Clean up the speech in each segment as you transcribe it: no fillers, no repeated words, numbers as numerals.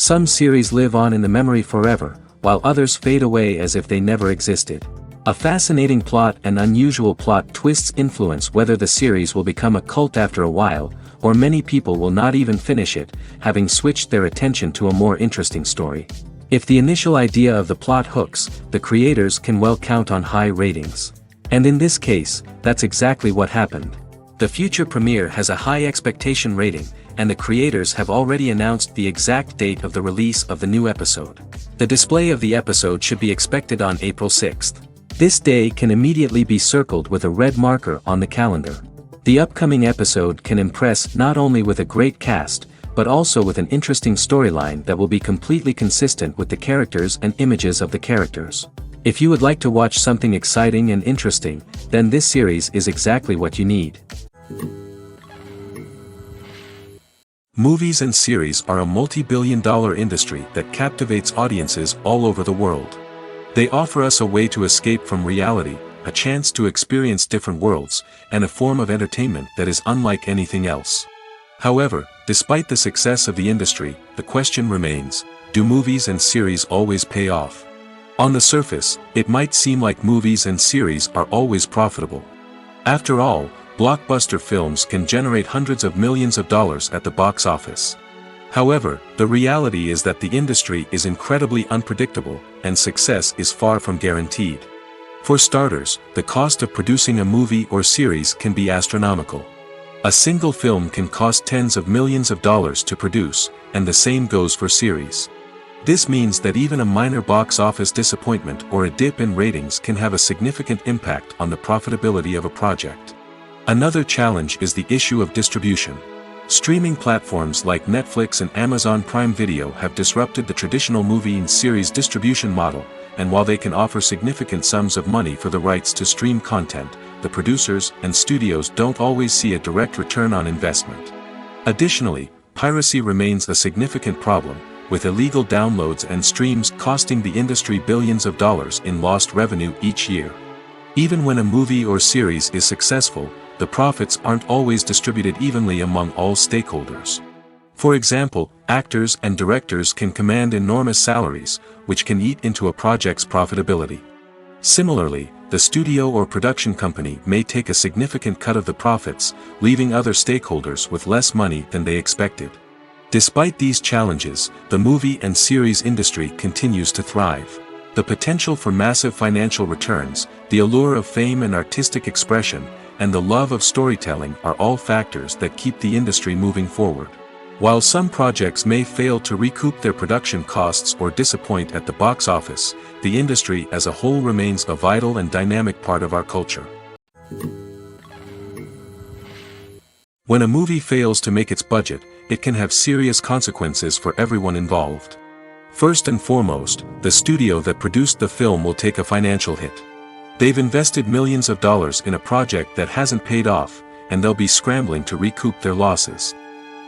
Some series live on in the memory forever, while others fade away as if they never existed. A fascinating plot and unusual plot twists influence whether the series will become a cult after a while, or many people will not even finish it, having switched their attention to a more interesting story. If the initial idea of the plot hooks, the creators can well count on high ratings. And in this case, that's exactly what happened. The future premiere has a high expectation rating, and the creators have already announced the exact date of the release of the new episode. The display of the episode should be expected on April 6th. This day can immediately be circled with a red marker on the calendar. The upcoming episode can impress not only with a great cast, but also with an interesting storyline that will be completely consistent with the characters and images of the characters. If you would like to watch something exciting and interesting, then this series is exactly what you need. Movies and series are a multi-billion-dollar industry that captivates audiences all over the world. They offer us a way to escape from reality, a chance to experience different worlds, and a form of entertainment that is unlike anything else. However, despite the success of the industry, the question remains, do movies and series always pay off? On the surface, it might seem like movies and series are always profitable. After all, blockbuster films can generate hundreds of millions of dollars at the box office. However, the reality is that the industry is incredibly unpredictable, and success is far from guaranteed. For starters, the cost of producing a movie or series can be astronomical. A single film can cost tens of millions of dollars to produce, and the same goes for series. This means that even a minor box office disappointment or a dip in ratings can have a significant impact on the profitability of a project. Another challenge is the issue of distribution. Streaming platforms like Netflix and Amazon Prime Video have disrupted the traditional movie and series distribution model, and while they can offer significant sums of money for the rights to stream content, the producers and studios don't always see a direct return on investment. Additionally, piracy remains a significant problem, with illegal downloads and streams costing the industry billions of dollars in lost revenue each year. Even when a movie or series is successful, the profits aren't always distributed evenly among all stakeholders. For example, actors and directors can command enormous salaries, which can eat into a project's profitability. Similarly, the studio or production company may take a significant cut of the profits, leaving other stakeholders with less money than they expected. Despite these challenges, the movie and series industry continues to thrive. The potential for massive financial returns, the allure of fame and artistic expression, and the love of storytelling are all factors that keep the industry moving forward. While some projects may fail to recoup their production costs or disappoint at the box office, the industry as a whole remains a vital and dynamic part of our culture. When a movie fails to make its budget, it can have serious consequences for everyone involved. First and foremost, the studio that produced the film will take a financial hit. They've invested millions of dollars in a project that hasn't paid off, and they'll be scrambling to recoup their losses.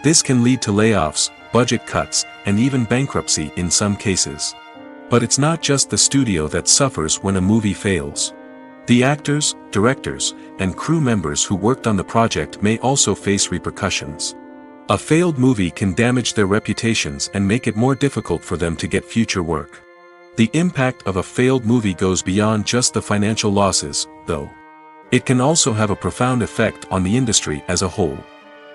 This can lead to layoffs, budget cuts, and even bankruptcy in some cases. But it's not just the studio that suffers when a movie fails. The actors, directors, and crew members who worked on the project may also face repercussions. A failed movie can damage their reputations and make it more difficult for them to get future work. The impact of a failed movie goes beyond just the financial losses, though. It can also have a profound effect on the industry as a whole.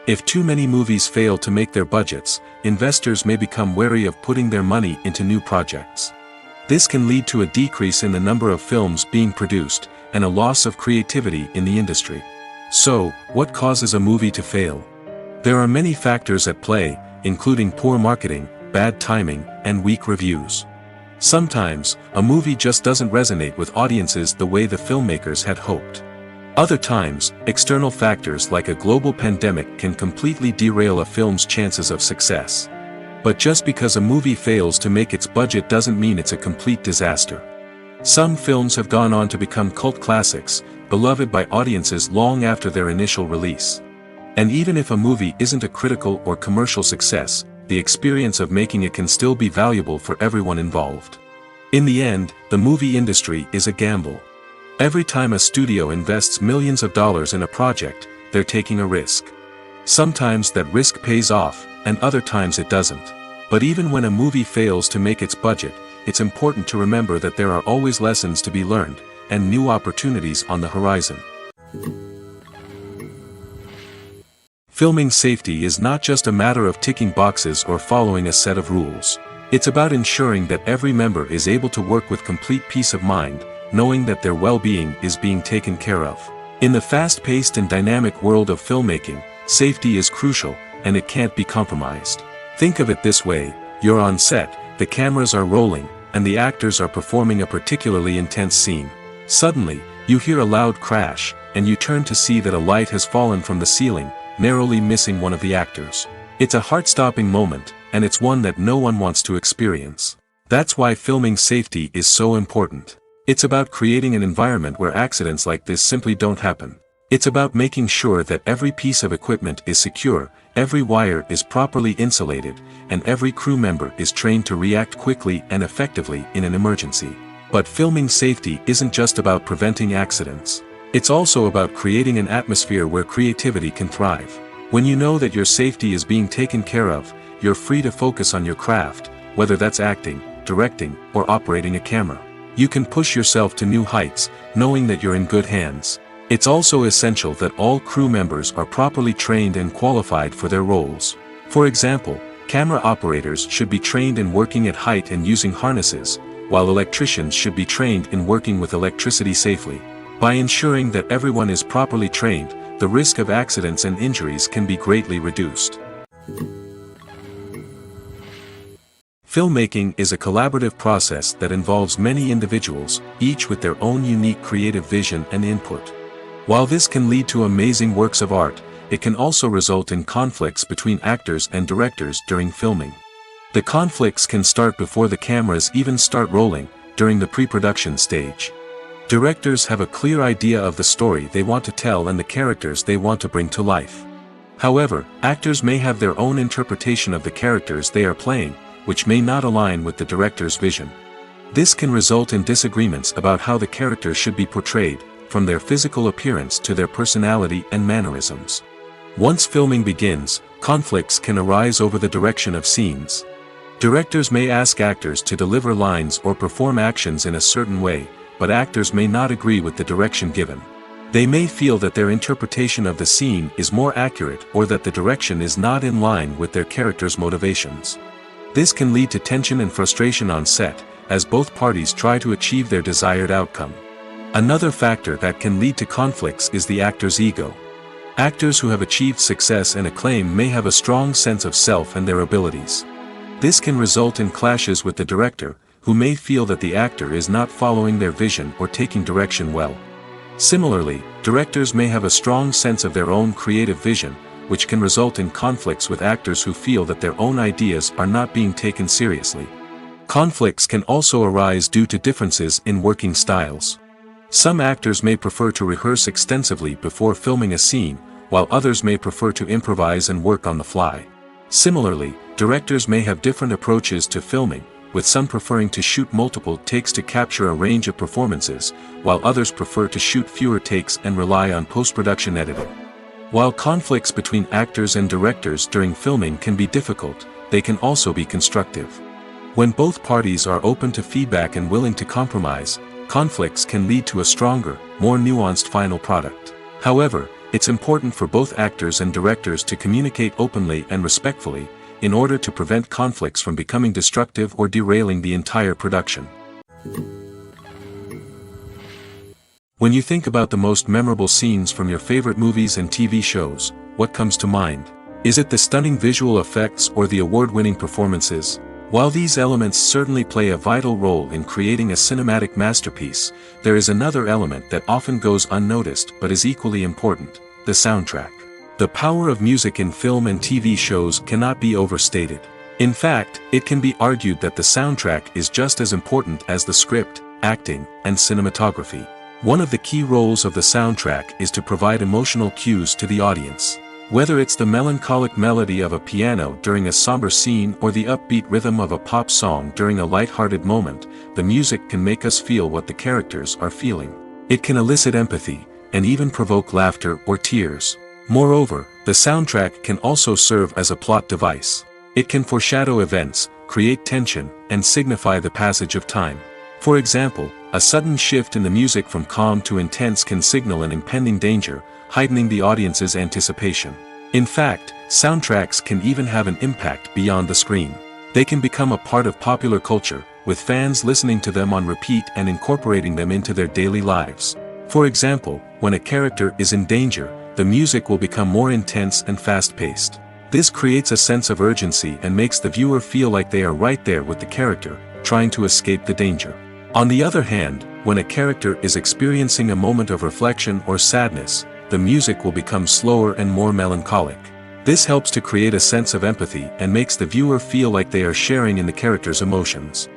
If too many movies fail to make their budgets, investors may become wary of putting their money into new projects. This can lead to a decrease in the number of films being produced, and a loss of creativity in the industry. So, what causes a movie to fail? There are many factors at play, including poor marketing, bad timing, and weak reviews. Sometimes, a movie just doesn't resonate with audiences the way the filmmakers had hoped. Other times, external factors like a global pandemic can completely derail a film's chances of success. But just because a movie fails to make its budget doesn't mean it's a complete disaster. Some films have gone on to become cult classics, beloved by audiences long after their initial release. And even if a movie isn't a critical or commercial success, the experience of making it can still be valuable for everyone involved. In the end, the movie industry is a gamble. Every time a studio invests millions of dollars in a project, they're taking a risk. Sometimes that risk pays off, and other times it doesn't. But even when a movie fails to make its budget, it's important to remember that there are always lessons to be learned, and new opportunities on the horizon. Filming safety is not just a matter of ticking boxes or following a set of rules. It's about ensuring that every member is able to work with complete peace of mind, knowing that their well-being is being taken care of. In the fast-paced and dynamic world of filmmaking, safety is crucial, and it can't be compromised. Think of it this way: you're on set, the cameras are rolling, and the actors are performing a particularly intense scene. Suddenly, you hear a loud crash, and you turn to see that a light has fallen from the ceiling, narrowly missing one of the actors. It's a heart-stopping moment, and it's one that no one wants to experience. That's why filming safety is so important. It's about creating an environment where accidents like this simply don't happen. It's about making sure that every piece of equipment is secure, every wire is properly insulated, and every crew member is trained to react quickly and effectively in an emergency. But filming safety isn't just about preventing accidents. It's also about creating an atmosphere where creativity can thrive. When you know that your safety is being taken care of, you're free to focus on your craft, whether that's acting, directing, or operating a camera. You can push yourself to new heights, knowing that you're in good hands. It's also essential that all crew members are properly trained and qualified for their roles. For example, camera operators should be trained in working at height and using harnesses, while electricians should be trained in working with electricity safely. By ensuring that everyone is properly trained, the risk of accidents and injuries can be greatly reduced. Filmmaking is a collaborative process that involves many individuals, each with their own unique creative vision and input. While this can lead to amazing works of art, it can also result in conflicts between actors and directors during filming. The conflicts can start before the cameras even start rolling, during the pre-production stage. Directors have a clear idea of the story they want to tell and the characters they want to bring to life. However, actors may have their own interpretation of the characters they are playing, which may not align with the director's vision. This can result in disagreements about how the characters should be portrayed, from their physical appearance to their personality and mannerisms. Once filming begins, conflicts can arise over the direction of scenes. Directors may ask actors to deliver lines or perform actions in a certain way, but actors may not agree with the direction given. They may feel that their interpretation of the scene is more accurate or that the direction is not in line with their character's motivations. This can lead to tension and frustration on set, as both parties try to achieve their desired outcome. Another factor that can lead to conflicts is the actor's ego. Actors who have achieved success and acclaim may have a strong sense of self and their abilities. This can result in clashes with the director, who may feel that the actor is not following their vision or taking direction well. Similarly, directors may have a strong sense of their own creative vision, which can result in conflicts with actors who feel that their own ideas are not being taken seriously. Conflicts can also arise due to differences in working styles. Some actors may prefer to rehearse extensively before filming a scene, while others may prefer to improvise and work on the fly. Similarly, directors may have different approaches to filming, with some preferring to shoot multiple takes to capture a range of performances, while others prefer to shoot fewer takes and rely on post-production editing. While conflicts between actors and directors during filming can be difficult, they can also be constructive. When both parties are open to feedback and willing to compromise, conflicts can lead to a stronger, more nuanced final product. However, it's important for both actors and directors to communicate openly and respectfully, in order to prevent conflicts from becoming destructive or derailing the entire production. When you think about the most memorable scenes from your favorite movies and TV shows, what comes to mind? Is it the stunning visual effects or the award-winning performances? While these elements certainly play a vital role in creating a cinematic masterpiece, there is another element that often goes unnoticed but is equally important: the soundtrack. The power of music in film and TV shows cannot be overstated. In fact, it can be argued that the soundtrack is just as important as the script, acting, and cinematography. One of the key roles of the soundtrack is to provide emotional cues to the audience. Whether it's the melancholic melody of a piano during a somber scene or the upbeat rhythm of a pop song during a light-hearted moment, the music can make us feel what the characters are feeling. It can elicit empathy, and even provoke laughter or tears. Moreover, the soundtrack can also serve as a plot device. It can foreshadow events, create tension, and signify the passage of time. For example, a sudden shift in the music from calm to intense can signal an impending danger, heightening the audience's anticipation. In fact, soundtracks can even have an impact beyond the screen. They can become a part of popular culture, with fans listening to them on repeat and incorporating them into their daily lives. For example, when a character is in danger, the music will become more intense and fast-paced. This creates a sense of urgency and makes the viewer feel like they are right there with the character, trying to escape the danger. On the other hand, when a character is experiencing a moment of reflection or sadness, the music will become slower and more melancholic. This helps to create a sense of empathy and makes the viewer feel like they are sharing in the character's emotions.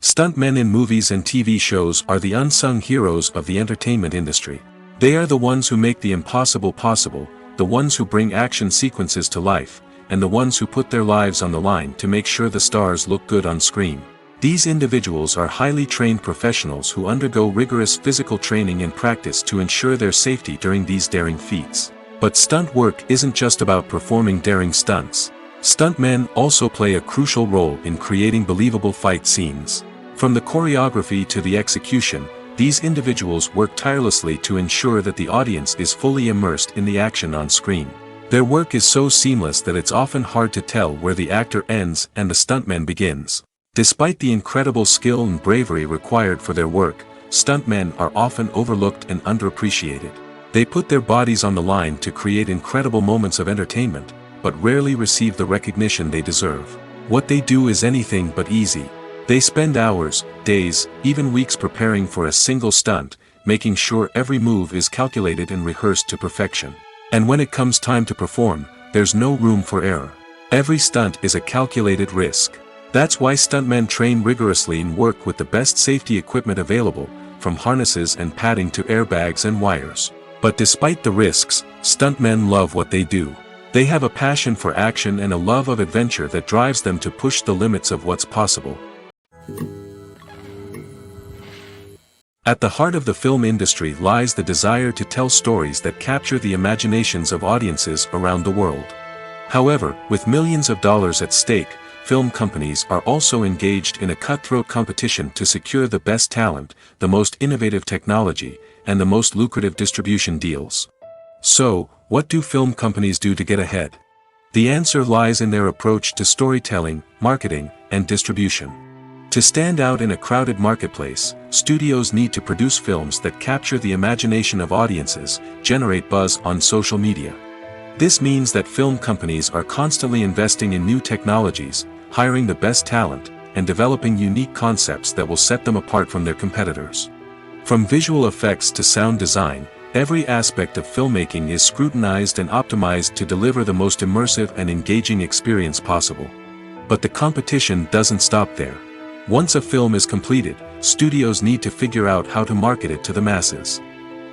Stuntmen in movies and TV shows are the unsung heroes of the entertainment industry. They are the ones who make the impossible possible, the ones who bring action sequences to life, and the ones who put their lives on the line to make sure the stars look good on screen. These individuals are highly trained professionals who undergo rigorous physical training and practice to ensure their safety during these daring feats. But stunt work isn't just about performing daring stunts. Stuntmen also play a crucial role in creating believable fight scenes. From the choreography to the execution, these individuals work tirelessly to ensure that the audience is fully immersed in the action on screen. Their work is so seamless that it's often hard to tell where the actor ends and the stuntman begins. Despite the incredible skill and bravery required for their work, stuntmen are often overlooked and underappreciated. They put their bodies on the line to create incredible moments of entertainment, but rarely receive the recognition they deserve. What they do is anything but easy. They spend hours, days, even weeks preparing for a single stunt, making sure every move is calculated and rehearsed to perfection. And when it comes time to perform, there's no room for error. Every stunt is a calculated risk. That's why stuntmen train rigorously and work with the best safety equipment available, from harnesses and padding to airbags and wires. But despite the risks, stuntmen love what they do. They have a passion for action and a love of adventure that drives them to push the limits of what's possible. At the heart of the film industry lies the desire to tell stories that capture the imaginations of audiences around the world. However, with millions of dollars at stake, film companies are also engaged in a cutthroat competition to secure the best talent, the most innovative technology, and the most lucrative distribution deals. So, what do film companies do to get ahead? The answer lies in their approach to storytelling, marketing, and distribution. To stand out in a crowded marketplace, studios need to produce films that capture the imagination of audiences, generate buzz on social media. This means that film companies are constantly investing in new technologies, hiring the best talent, and developing unique concepts that will set them apart from their competitors. From visual effects to sound design, every aspect of filmmaking is scrutinized and optimized to deliver the most immersive and engaging experience possible. But the competition doesn't stop there. Once a film is completed, studios need to figure out how to market it to the masses.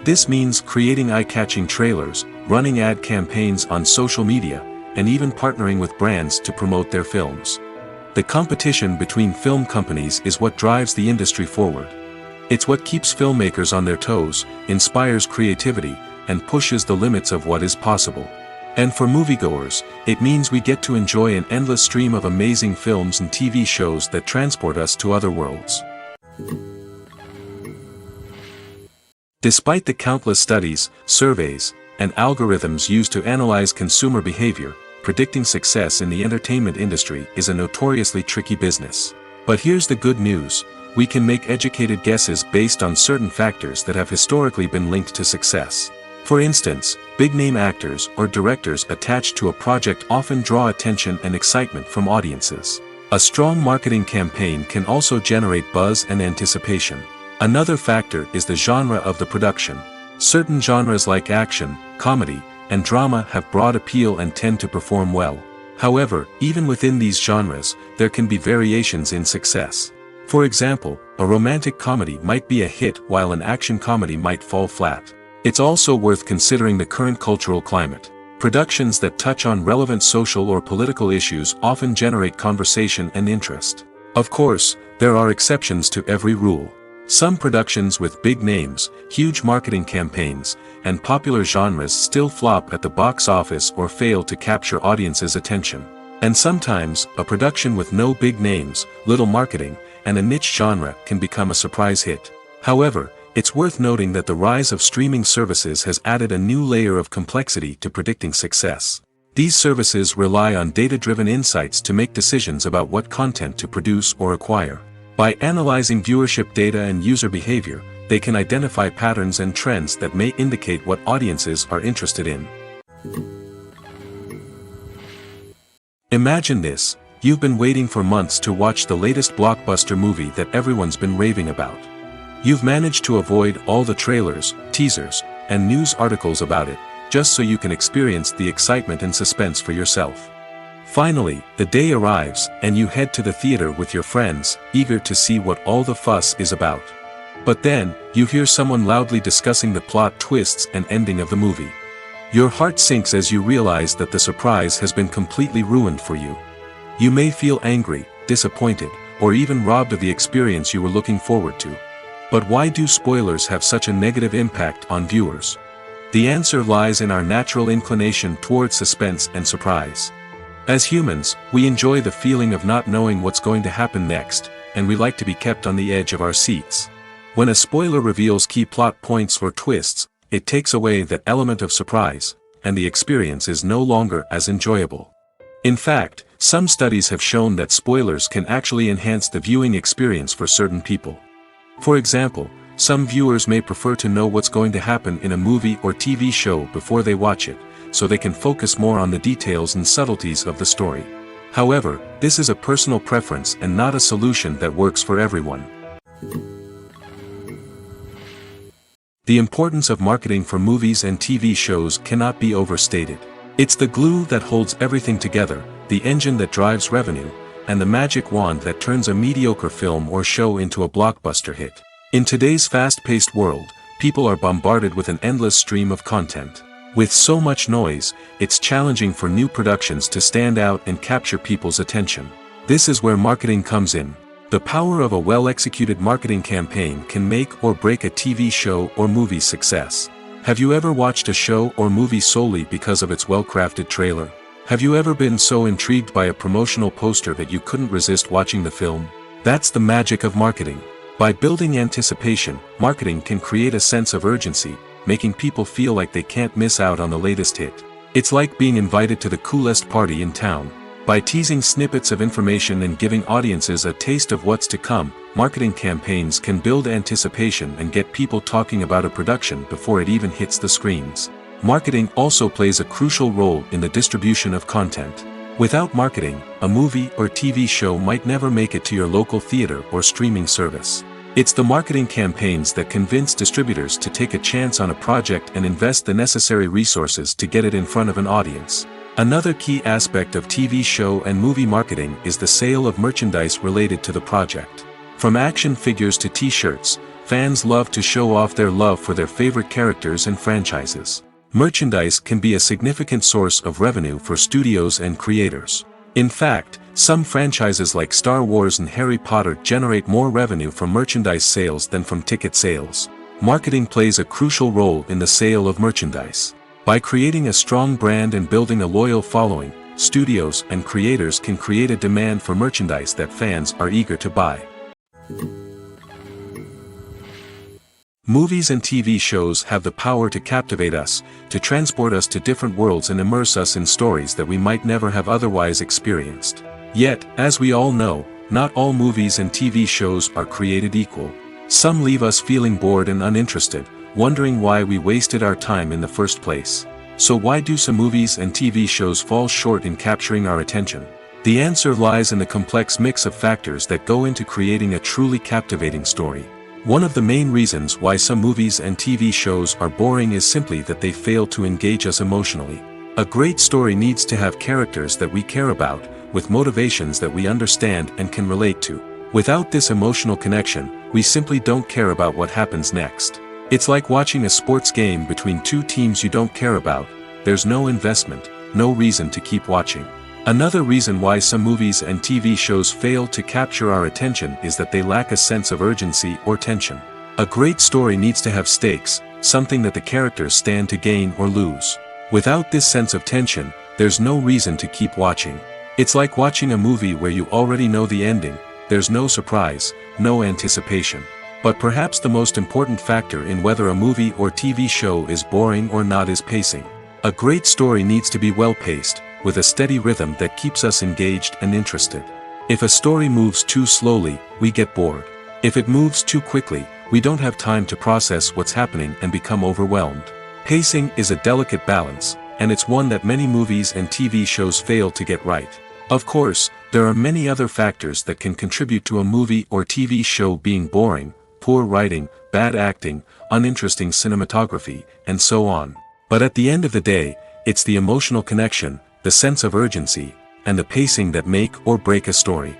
This means creating eye-catching trailers, running ad campaigns on social media, and even partnering with brands to promote their films. The competition between film companies is what drives the industry forward. It's what keeps filmmakers on their toes, inspires creativity, and pushes the limits of what is possible. And for moviegoers, it means we get to enjoy an endless stream of amazing films and TV shows that transport us to other worlds. Despite the countless studies, surveys, and algorithms used to analyze consumer behavior, predicting success in the entertainment industry is a notoriously tricky business. But here's the good news: we can make educated guesses based on certain factors that have historically been linked to success. For instance, big-name actors or directors attached to a project often draw attention and excitement from audiences. A strong marketing campaign can also generate buzz and anticipation. Another factor is the genre of the production. Certain genres like action, comedy, and drama have broad appeal and tend to perform well. However, even within these genres, there can be variations in success. For example, a romantic comedy might be a hit while an action comedy might fall flat. It's also worth considering the current cultural climate. Productions that touch on relevant social or political issues often generate conversation and interest. Of course, there are exceptions to every rule. Some productions with big names, huge marketing campaigns, and popular genres still flop at the box office or fail to capture audiences' attention. And sometimes, a production with no big names, little marketing, and a niche genre can become a surprise hit. However, it's worth noting that the rise of streaming services has added a new layer of complexity to predicting success. These services rely on data-driven insights to make decisions about what content to produce or acquire. By analyzing viewership data and user behavior, they can identify patterns and trends that may indicate what audiences are interested in. Imagine this: you've been waiting for months to watch the latest blockbuster movie that everyone's been raving about. You've managed to avoid all the trailers, teasers, and news articles about it, just so you can experience the excitement and suspense for yourself. Finally, the day arrives, and you head to the theater with your friends, eager to see what all the fuss is about. But then, you hear someone loudly discussing the plot twists and ending of the movie. Your heart sinks as you realize that the surprise has been completely ruined for you. You may feel angry, disappointed, or even robbed of the experience you were looking forward to. But why do spoilers have such a negative impact on viewers? The answer lies in our natural inclination toward suspense and surprise. As humans, we enjoy the feeling of not knowing what's going to happen next, and we like to be kept on the edge of our seats. When a spoiler reveals key plot points or twists, it takes away that element of surprise, and the experience is no longer as enjoyable. In fact, some studies have shown that spoilers can actually enhance the viewing experience for certain people. For example, some viewers may prefer to know what's going to happen in a movie or TV show before they watch it, so they can focus more on the details and subtleties of the story. However, this is a personal preference and not a solution that works for everyone. The importance of marketing for movies and TV shows cannot be overstated. It's the glue that holds everything together, the engine that drives revenue, and the magic wand that turns a mediocre film or show into a blockbuster hit. In today's fast-paced world, people are bombarded with an endless stream of content. With so much noise, it's challenging for new productions to stand out and capture people's attention. This is where marketing comes in. The power of a well-executed marketing campaign can make or break a TV show or movie's success. Have you ever watched a show or movie solely because of its well-crafted trailer? Have you ever been so intrigued by a promotional poster that you couldn't resist watching the film? That's the magic of marketing. By building anticipation, marketing can create a sense of urgency, making people feel like they can't miss out on the latest hit. It's like being invited to the coolest party in town. By teasing snippets of information and giving audiences a taste of what's to come, marketing campaigns can build anticipation and get people talking about a production before it even hits the screens. Marketing also plays a crucial role in the distribution of content. Without marketing, a movie or TV show might never make it to your local theater or streaming service. It's the marketing campaigns that convince distributors to take a chance on a project and invest the necessary resources to get it in front of an audience. Another key aspect of TV show and movie marketing is the sale of merchandise related to the project. From action figures to t-shirts, fans love to show off their love for their favorite characters and franchises. Merchandise can be a significant source of revenue for studios and creators. In fact, some franchises like Star Wars and Harry Potter generate more revenue from merchandise sales than from ticket sales. Marketing plays a crucial role in the sale of merchandise. By creating a strong brand and building a loyal following, studios and creators can create a demand for merchandise that fans are eager to buy. Movies and TV shows have the power to captivate us, to transport us to different worlds and immerse us in stories that we might never have otherwise experienced. Yet, as we all know, not all movies and TV shows are created equal. Some leave us feeling bored and uninterested, wondering why we wasted our time in the first place. So why do some movies and TV shows fall short in capturing our attention? The answer lies in the complex mix of factors that go into creating a truly captivating story. One of the main reasons why some movies and TV shows are boring is simply that they fail to engage us emotionally. A great story needs to have characters that we care about, with motivations that we understand and can relate to. Without this emotional connection, we simply don't care about what happens next. It's like watching a sports game between two teams you don't care about. There's no investment, no reason to keep watching. Another reason why some movies and TV shows fail to capture our attention is that they lack a sense of urgency or tension. A great story needs to have stakes, something that the characters stand to gain or lose. Without this sense of tension, there's no reason to keep watching. It's like watching a movie where you already know the ending, there's no surprise, no anticipation. But perhaps the most important factor in whether a movie or TV show is boring or not is pacing. A great story needs to be well-paced, with a steady rhythm that keeps us engaged and interested. If a story moves too slowly, we get bored. If it moves too quickly, we don't have time to process what's happening and become overwhelmed. Pacing is a delicate balance, and it's one that many movies and TV shows fail to get right. Of course, there are many other factors that can contribute to a movie or TV show being boring: poor writing, bad acting, uninteresting cinematography, and so on. But at the end of the day, it's the emotional connection, the sense of urgency, and the pacing that make or break a story.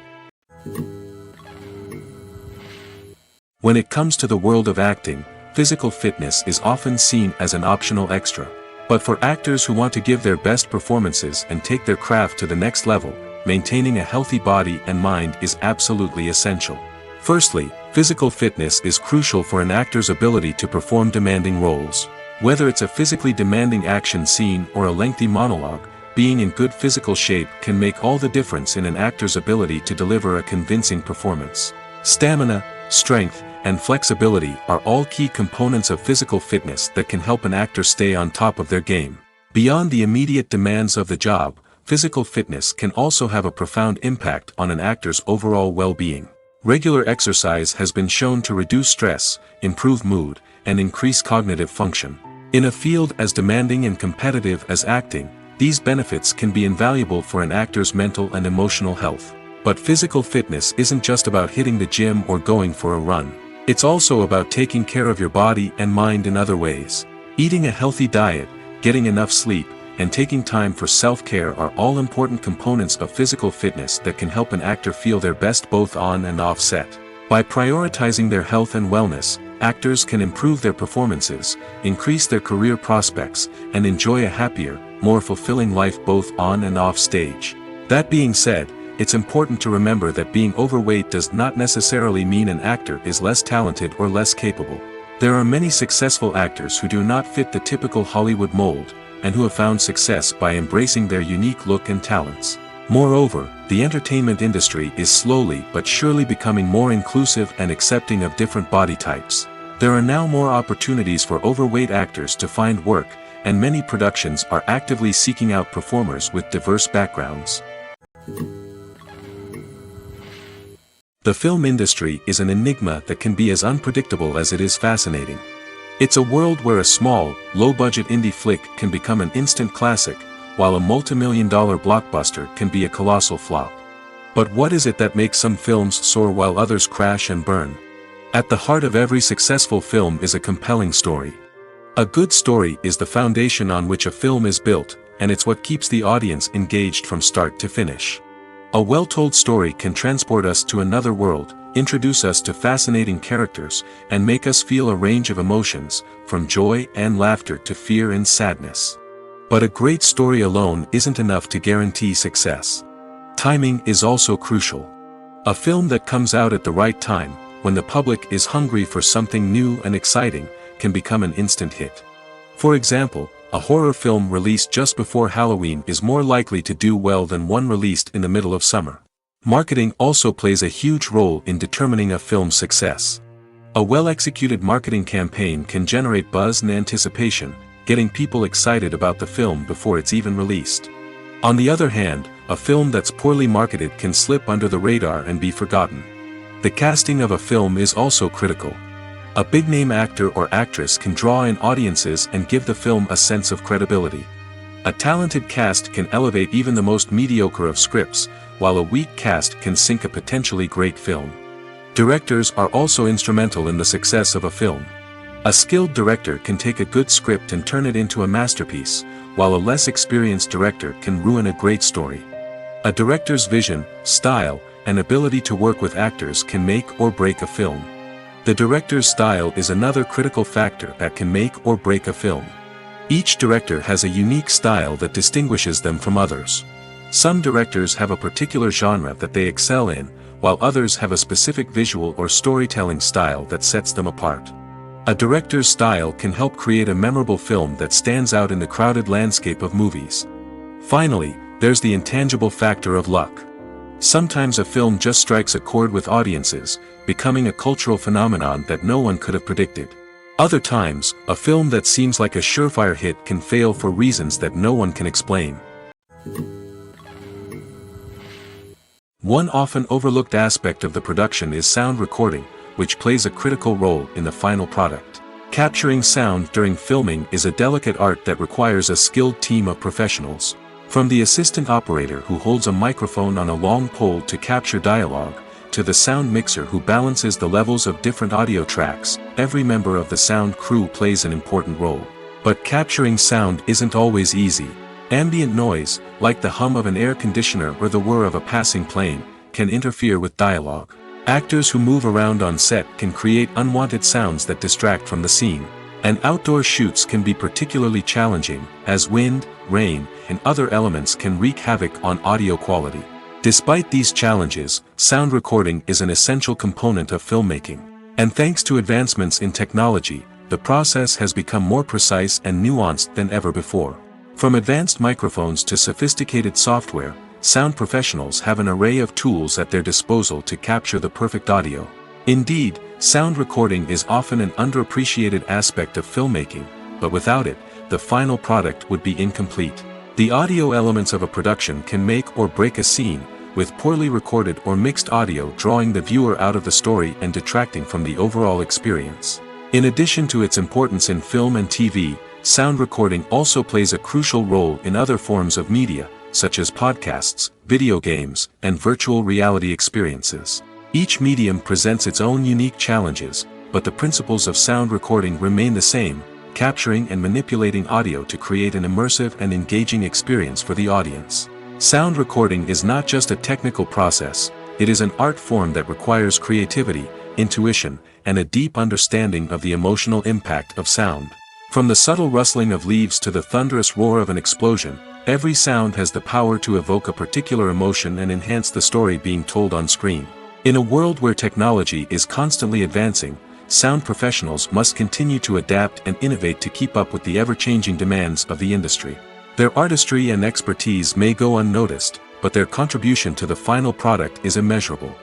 When it comes to the world of acting, physical fitness is often seen as an optional extra. But for actors who want to give their best performances and take their craft to the next level, maintaining a healthy body and mind is absolutely essential. Firstly, physical fitness is crucial for an actor's ability to perform demanding roles. Whether it's a physically demanding action scene or a lengthy monologue, being in good physical shape can make all the difference in an actor's ability to deliver a convincing performance. Stamina, strength, and flexibility are all key components of physical fitness that can help an actor stay on top of their game. Beyond the immediate demands of the job, physical fitness can also have a profound impact on an actor's overall well-being. Regular exercise has been shown to reduce stress, improve mood, and increase cognitive function. In a field as demanding and competitive as acting, these benefits can be invaluable for an actor's mental and emotional health. But physical fitness isn't just about hitting the gym or going for a run. It's also about taking care of your body and mind in other ways. Eating a healthy diet, getting enough sleep, and taking time for self-care are all important components of physical fitness that can help an actor feel their best both on and off set. By prioritizing their health and wellness, actors can improve their performances, increase their career prospects, and enjoy a happier, more fulfilling life both on and off stage. That being said, it's important to remember that being overweight does not necessarily mean an actor is less talented or less capable. There are many successful actors who do not fit the typical Hollywood mold, and who have found success by embracing their unique look and talents. Moreover, the entertainment industry is slowly but surely becoming more inclusive and accepting of different body types. There are now more opportunities for overweight actors to find work, and many productions are actively seeking out performers with diverse backgrounds. The film industry is an enigma that can be as unpredictable as it is fascinating. It's a world where a small, low-budget indie flick can become an instant classic, while a multi-million-dollar blockbuster can be a colossal flop. But what is it that makes some films soar while others crash and burn? At the heart of every successful film is a compelling story. A good story is the foundation on which a film is built, and it's what keeps the audience engaged from start to finish. A well-told story can transport us to another world, introduce us to fascinating characters, and make us feel a range of emotions, from joy and laughter to fear and sadness. But a great story alone isn't enough to guarantee success. Timing is also crucial. A film that comes out at the right time, when the public is hungry for something new and exciting, can become an instant hit. For example, a horror film released just before Halloween is more likely to do well than one released in the middle of summer. Marketing also plays a huge role in determining a film's success. A well-executed marketing campaign can generate buzz and anticipation, getting people excited about the film before it's even released. On the other hand, a film that's poorly marketed can slip under the radar and be forgotten. The casting of a film is also critical. A big-name actor or actress can draw in audiences and give the film a sense of credibility. A talented cast can elevate even the most mediocre of scripts, while a weak cast can sink a potentially great film. Directors are also instrumental in the success of a film. A skilled director can take a good script and turn it into a masterpiece, while a less experienced director can ruin a great story. A director's vision, style, and ability to work with actors can make or break a film. The director's style is another critical factor that can make or break a film. Each director has a unique style that distinguishes them from others. Some directors have a particular genre that they excel in, while others have a specific visual or storytelling style that sets them apart. A director's style can help create a memorable film that stands out in the crowded landscape of movies. Finally, there's the intangible factor of luck. Sometimes a film just strikes a chord with audiences, becoming a cultural phenomenon that no one could have predicted. Other times, a film that seems like a surefire hit can fail for reasons that no one can explain. One often overlooked aspect of the production is sound recording, which plays a critical role in the final product. Capturing sound during filming is a delicate art that requires a skilled team of professionals. From the assistant operator who holds a microphone on a long pole to capture dialogue, to the sound mixer who balances the levels of different audio tracks, every member of the sound crew plays an important role. But capturing sound isn't always easy. Ambient noise, like the hum of an air conditioner or the whir of a passing plane, can interfere with dialogue. Actors who move around on set can create unwanted sounds that distract from the scene. And outdoor shoots can be particularly challenging, as wind, rain, and other elements can wreak havoc on audio quality. Despite these challenges, sound recording is an essential component of filmmaking. And thanks to advancements in technology, the process has become more precise and nuanced than ever before. From advanced microphones to sophisticated software, sound professionals have an array of tools at their disposal to capture the perfect audio. Indeed, sound recording is often an underappreciated aspect of filmmaking, but without it, the final product would be incomplete. The audio elements of a production can make or break a scene, with poorly recorded or mixed audio drawing the viewer out of the story and detracting from the overall experience. In addition to its importance in film and TV, sound recording also plays a crucial role in other forms of media, such as podcasts, video games, and virtual reality experiences. Each medium presents its own unique challenges, but the principles of sound recording remain the same, capturing and manipulating audio to create an immersive and engaging experience for the audience. Sound recording is not just a technical process, it is an art form that requires creativity, intuition, and a deep understanding of the emotional impact of sound. From the subtle rustling of leaves to the thunderous roar of an explosion, every sound has the power to evoke a particular emotion and enhance the story being told on screen. In a world where technology is constantly advancing, sound professionals must continue to adapt and innovate to keep up with the ever-changing demands of the industry. Their artistry and expertise may go unnoticed, but their contribution to the final product is immeasurable.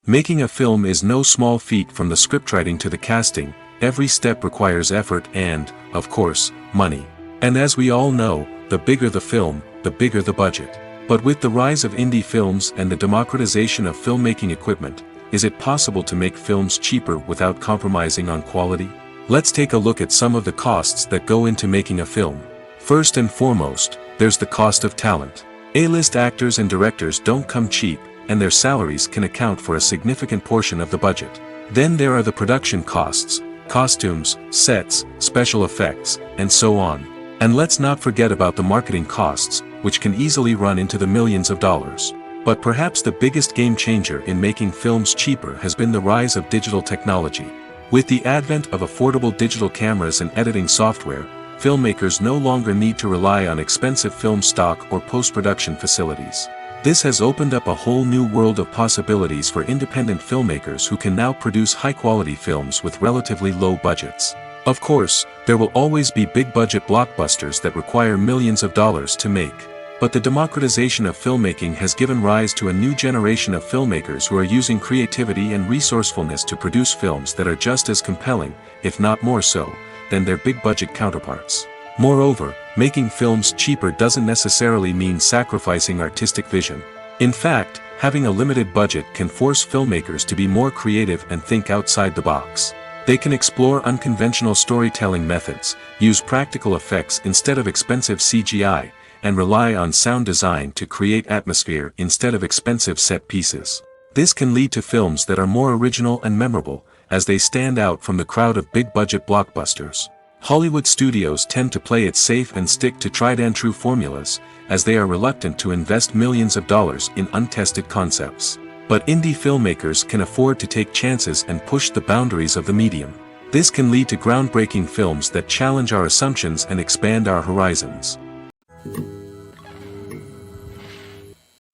Making a film is no small feat. From the scriptwriting to the casting, every step requires effort and, of course, money. And as we all know, the bigger the film, the bigger the budget. But with the rise of indie films and the democratization of filmmaking equipment, is it possible to make films cheaper without compromising on quality? Let's take a look at some of the costs that go into making a film. First and foremost, there's the cost of talent. A-list actors and directors don't come cheap, and their salaries can account for a significant portion of the budget. Then there are the production costs, costumes, sets, special effects, and so on. And let's not forget about the marketing costs, which can easily run into the millions of dollars. But perhaps the biggest game changer in making films cheaper has been the rise of digital technology. With the advent of affordable digital cameras and editing software, filmmakers no longer need to rely on expensive film stock or post-production facilities. This has opened up a whole new world of possibilities for independent filmmakers who can now produce high-quality films with relatively low budgets. Of course, there will always be big-budget blockbusters that require millions of dollars to make. But the democratization of filmmaking has given rise to a new generation of filmmakers who are using creativity and resourcefulness to produce films that are just as compelling, if not more so, than their big-budget counterparts. Moreover, making films cheaper doesn't necessarily mean sacrificing artistic vision. In fact, having a limited budget can force filmmakers to be more creative and think outside the box. They can explore unconventional storytelling methods, use practical effects instead of expensive CGI, and rely on sound design to create atmosphere instead of expensive set pieces. This can lead to films that are more original and memorable, as they stand out from the crowd of big-budget blockbusters. Hollywood studios tend to play it safe and stick to tried-and-true formulas, as they are reluctant to invest millions of dollars in untested concepts. But indie filmmakers can afford to take chances and push the boundaries of the medium. This can lead to groundbreaking films that challenge our assumptions and expand our horizons.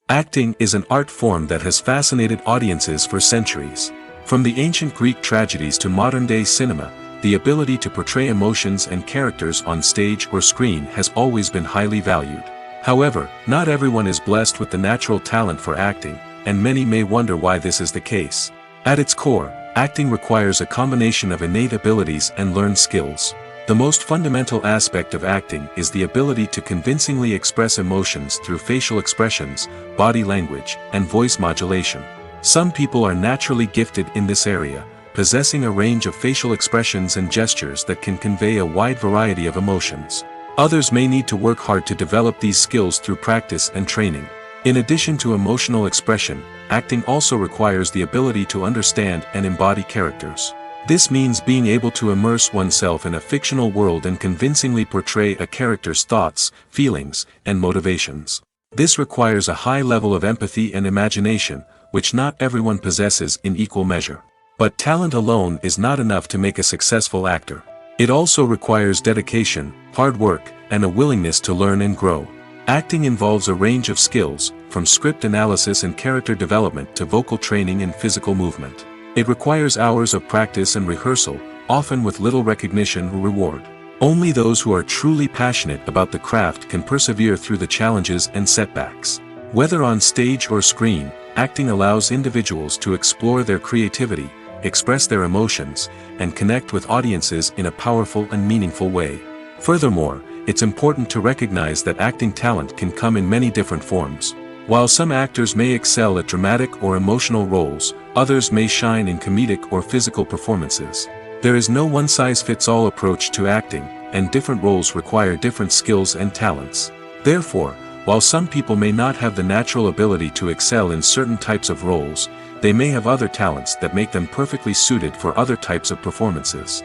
Acting is an art form that has fascinated audiences for centuries. From the ancient Greek tragedies to modern-day cinema, the ability to portray emotions and characters on stage or screen has always been highly valued. However, not everyone is blessed with the natural talent for acting, and many may wonder why this is the case. At its core, acting requires a combination of innate abilities and learned skills. The most fundamental aspect of acting is the ability to convincingly express emotions through facial expressions, body language, and voice modulation. Some people are naturally gifted in this area, possessing a range of facial expressions and gestures that can convey a wide variety of emotions. Others may need to work hard to develop these skills through practice and training. In addition to emotional expression, acting also requires the ability to understand and embody characters. This means being able to immerse oneself in a fictional world and convincingly portray a character's thoughts, feelings, and motivations. This requires a high level of empathy and imagination, which not everyone possesses in equal measure. But talent alone is not enough to make a successful actor. It also requires dedication, hard work, and a willingness to learn and grow. Acting involves a range of skills, from script analysis and character development to vocal training and physical movement. It requires hours of practice and rehearsal, often with little recognition or reward. Only those who are truly passionate about the craft can persevere through the challenges and setbacks. Whether on stage or screen, acting allows individuals to explore their creativity, express their emotions, and connect with audiences in a powerful and meaningful way. Furthermore, it's important to recognize that acting talent can come in many different forms. While some actors may excel at dramatic or emotional roles, others may shine in comedic or physical performances. There is no one-size-fits-all approach to acting, and different roles require different skills and talents. Therefore, while some people may not have the natural ability to excel in certain types of roles, they may have other talents that make them perfectly suited for other types of performances.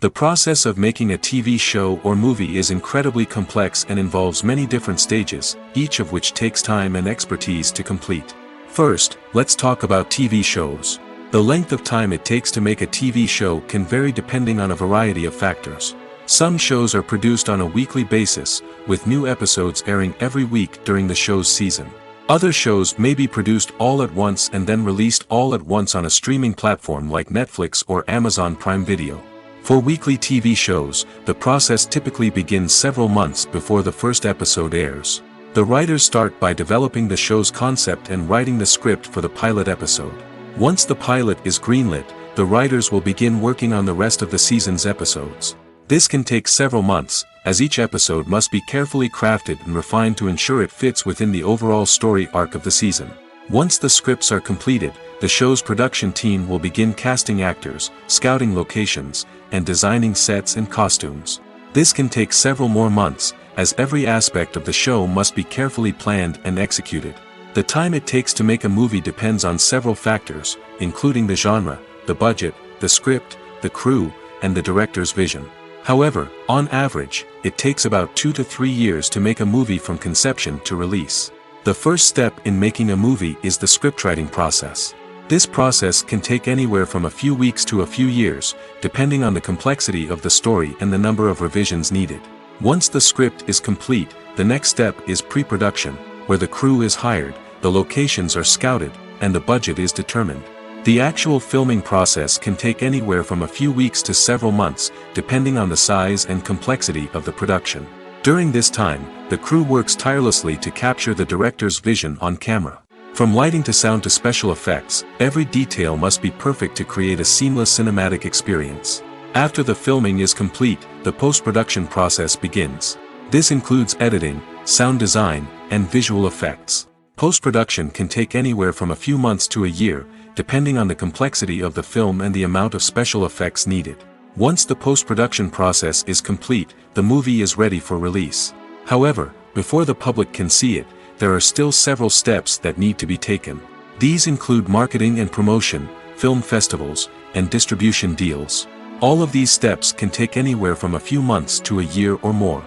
The process of making a TV show or movie is incredibly complex and involves many different stages, each of which takes time and expertise to complete. First, let's talk about TV shows. The length of time it takes to make a TV show can vary depending on a variety of factors. Some shows are produced on a weekly basis, with new episodes airing every week during the show's season. Other shows may be produced all at once and then released all at once on a streaming platform like Netflix or Amazon Prime Video. For weekly TV shows, the process typically begins several months before the first episode airs. The writers start by developing the show's concept and writing the script for the pilot episode. Once the pilot is greenlit, the writers will begin working on the rest of the season's episodes. This can take several months, as each episode must be carefully crafted and refined to ensure it fits within the overall story arc of the season. Once the scripts are completed, the show's production team will begin casting actors, scouting locations, and designing sets and costumes. This can take several more months, as every aspect of the show must be carefully planned and executed. The time it takes to make a movie depends on several factors, including the genre, the budget, the script, the crew, and the director's vision. However, on average, it takes about 2 to 3 years to make a movie from conception to release. The first step in making a movie is the scriptwriting process. This process can take anywhere from a few weeks to a few years, depending on the complexity of the story and the number of revisions needed. Once the script is complete, the next step is pre-production, where the crew is hired, the locations are scouted, and the budget is determined. The actual filming process can take anywhere from a few weeks to several months, depending on the size and complexity of the production. During this time, the crew works tirelessly to capture the director's vision on camera. From lighting to sound to special effects, every detail must be perfect to create a seamless cinematic experience. After the filming is complete, the post-production process begins. This includes editing, sound design, and visual effects. Post-production can take anywhere from a few months to a year, depending on the complexity of the film and the amount of special effects needed. Once the post-production process is complete, the movie is ready for release. However, before the public can see it, there are still several steps that need to be taken. These include marketing and promotion, film festivals, and distribution deals. All of these steps can take anywhere from a few months to a year or more.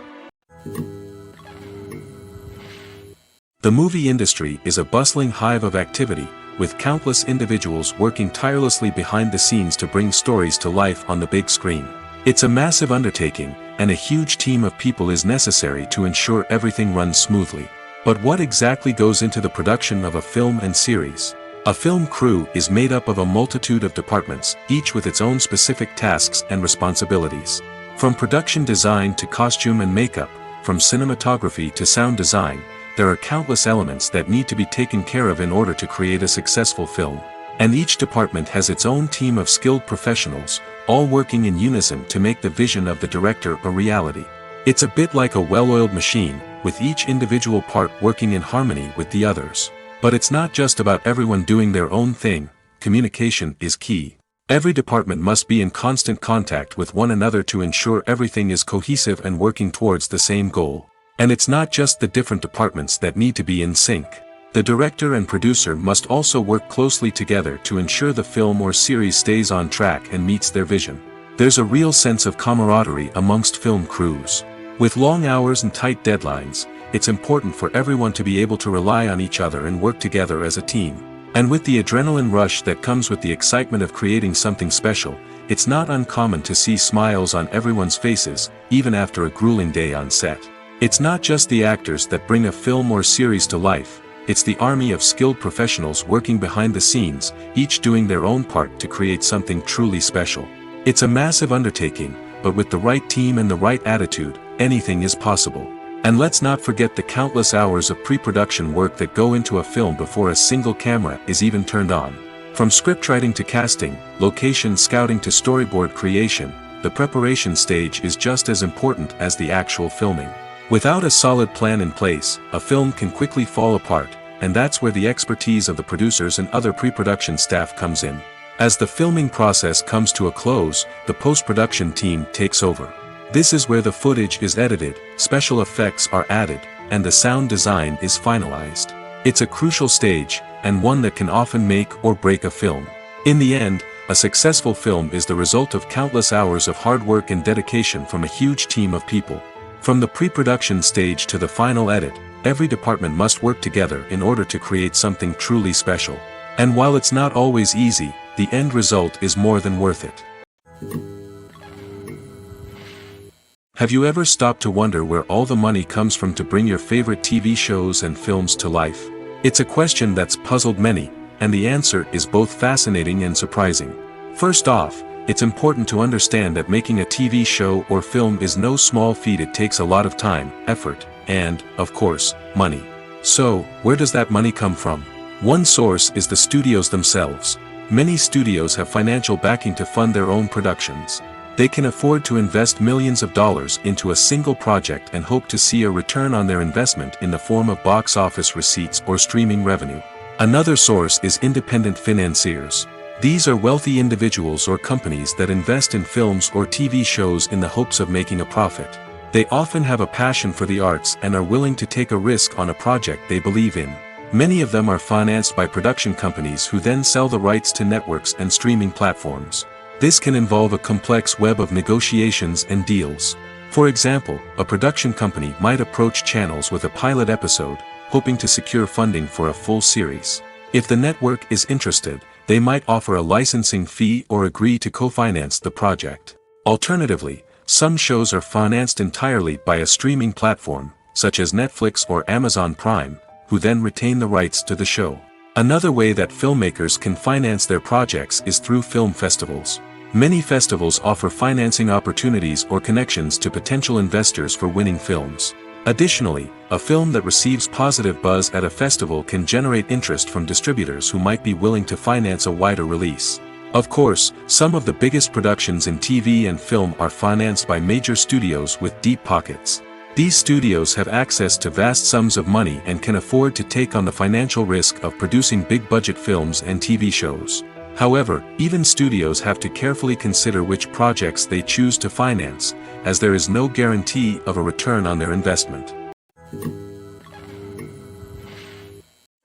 The movie industry is a bustling hive of activity, with countless individuals working tirelessly behind the scenes to bring stories to life on the big screen. It's a massive undertaking, and a huge team of people is necessary to ensure everything runs smoothly. But what exactly goes into the production of a film and series? A film crew is made up of a multitude of departments, each with its own specific tasks and responsibilities. From production design to costume and makeup, from cinematography to sound design, there are countless elements that need to be taken care of in order to create a successful film. And each department has its own team of skilled professionals, all working in unison to make the vision of the director a reality. It's a bit like a well-oiled machine, with each individual part working in harmony with the others. But it's not just about everyone doing their own thing. Communication is key. Every department must be in constant contact with one another to ensure everything is cohesive and working towards the same goal. And it's not just the different departments that need to be in sync. The director and producer must also work closely together to ensure the film or series stays on track and meets their vision. There's a real sense of camaraderie amongst film crews. With long hours and tight deadlines, it's important for everyone to be able to rely on each other and work together as a team. And with the adrenaline rush that comes with the excitement of creating something special, it's not uncommon to see smiles on everyone's faces, even after a grueling day on set. It's not just the actors that bring a film or series to life, it's the army of skilled professionals working behind the scenes, each doing their own part to create something truly special. It's a massive undertaking, but with the right team and the right attitude, anything is possible. And let's not forget the countless hours of pre-production work that go into a film before a single camera is even turned on. From scriptwriting to casting, location scouting to storyboard creation, the preparation stage is just as important as the actual filming. Without a solid plan in place, a film can quickly fall apart, and that's where the expertise of the producers and other pre-production staff comes in. As the filming process comes to a close, the post-production team takes over. This is where the footage is edited, special effects are added, and the sound design is finalized. It's a crucial stage, and one that can often make or break a film. In the end, a successful film is the result of countless hours of hard work and dedication from a huge team of people. From the pre-production stage to the final edit, every department must work together in order to create something truly special. And while it's not always easy, the end result is more than worth it. Have you ever stopped to wonder where all the money comes from to bring your favorite TV shows and films to life? It's a question that's puzzled many, and the answer is both fascinating and surprising. First off, it's important to understand that making a TV show or film is no small feat. It takes a lot of time, effort, and, of course, money. So, where does that money come from? One source is the studios themselves. Many studios have financial backing to fund their own productions. They can afford to invest millions of dollars into a single project and hope to see a return on their investment in the form of box office receipts or streaming revenue. Another source is independent financiers. These are wealthy individuals or companies that invest in films or TV shows in the hopes of making a profit. They often have a passion for the arts and are willing to take a risk on a project they believe in. Many of them are financed by production companies who then sell the rights to networks and streaming platforms. This can involve a complex web of negotiations and deals. For example, a production company might approach channels with a pilot episode, hoping to secure funding for a full series. If the network is interested, they might offer a licensing fee or agree to co-finance the project. Alternatively, some shows are financed entirely by a streaming platform, such as Netflix or Amazon Prime, who then retain the rights to the show. Another way that filmmakers can finance their projects is through film festivals. Many festivals offer financing opportunities or connections to potential investors for winning films. Additionally, a film that receives positive buzz at a festival can generate interest from distributors who might be willing to finance a wider release. Of course, some of the biggest productions in TV and film are financed by major studios with deep pockets. These studios have access to vast sums of money and can afford to take on the financial risk of producing big-budget films and TV shows. However, even studios have to carefully consider which projects they choose to finance, as there is no guarantee of a return on their investment.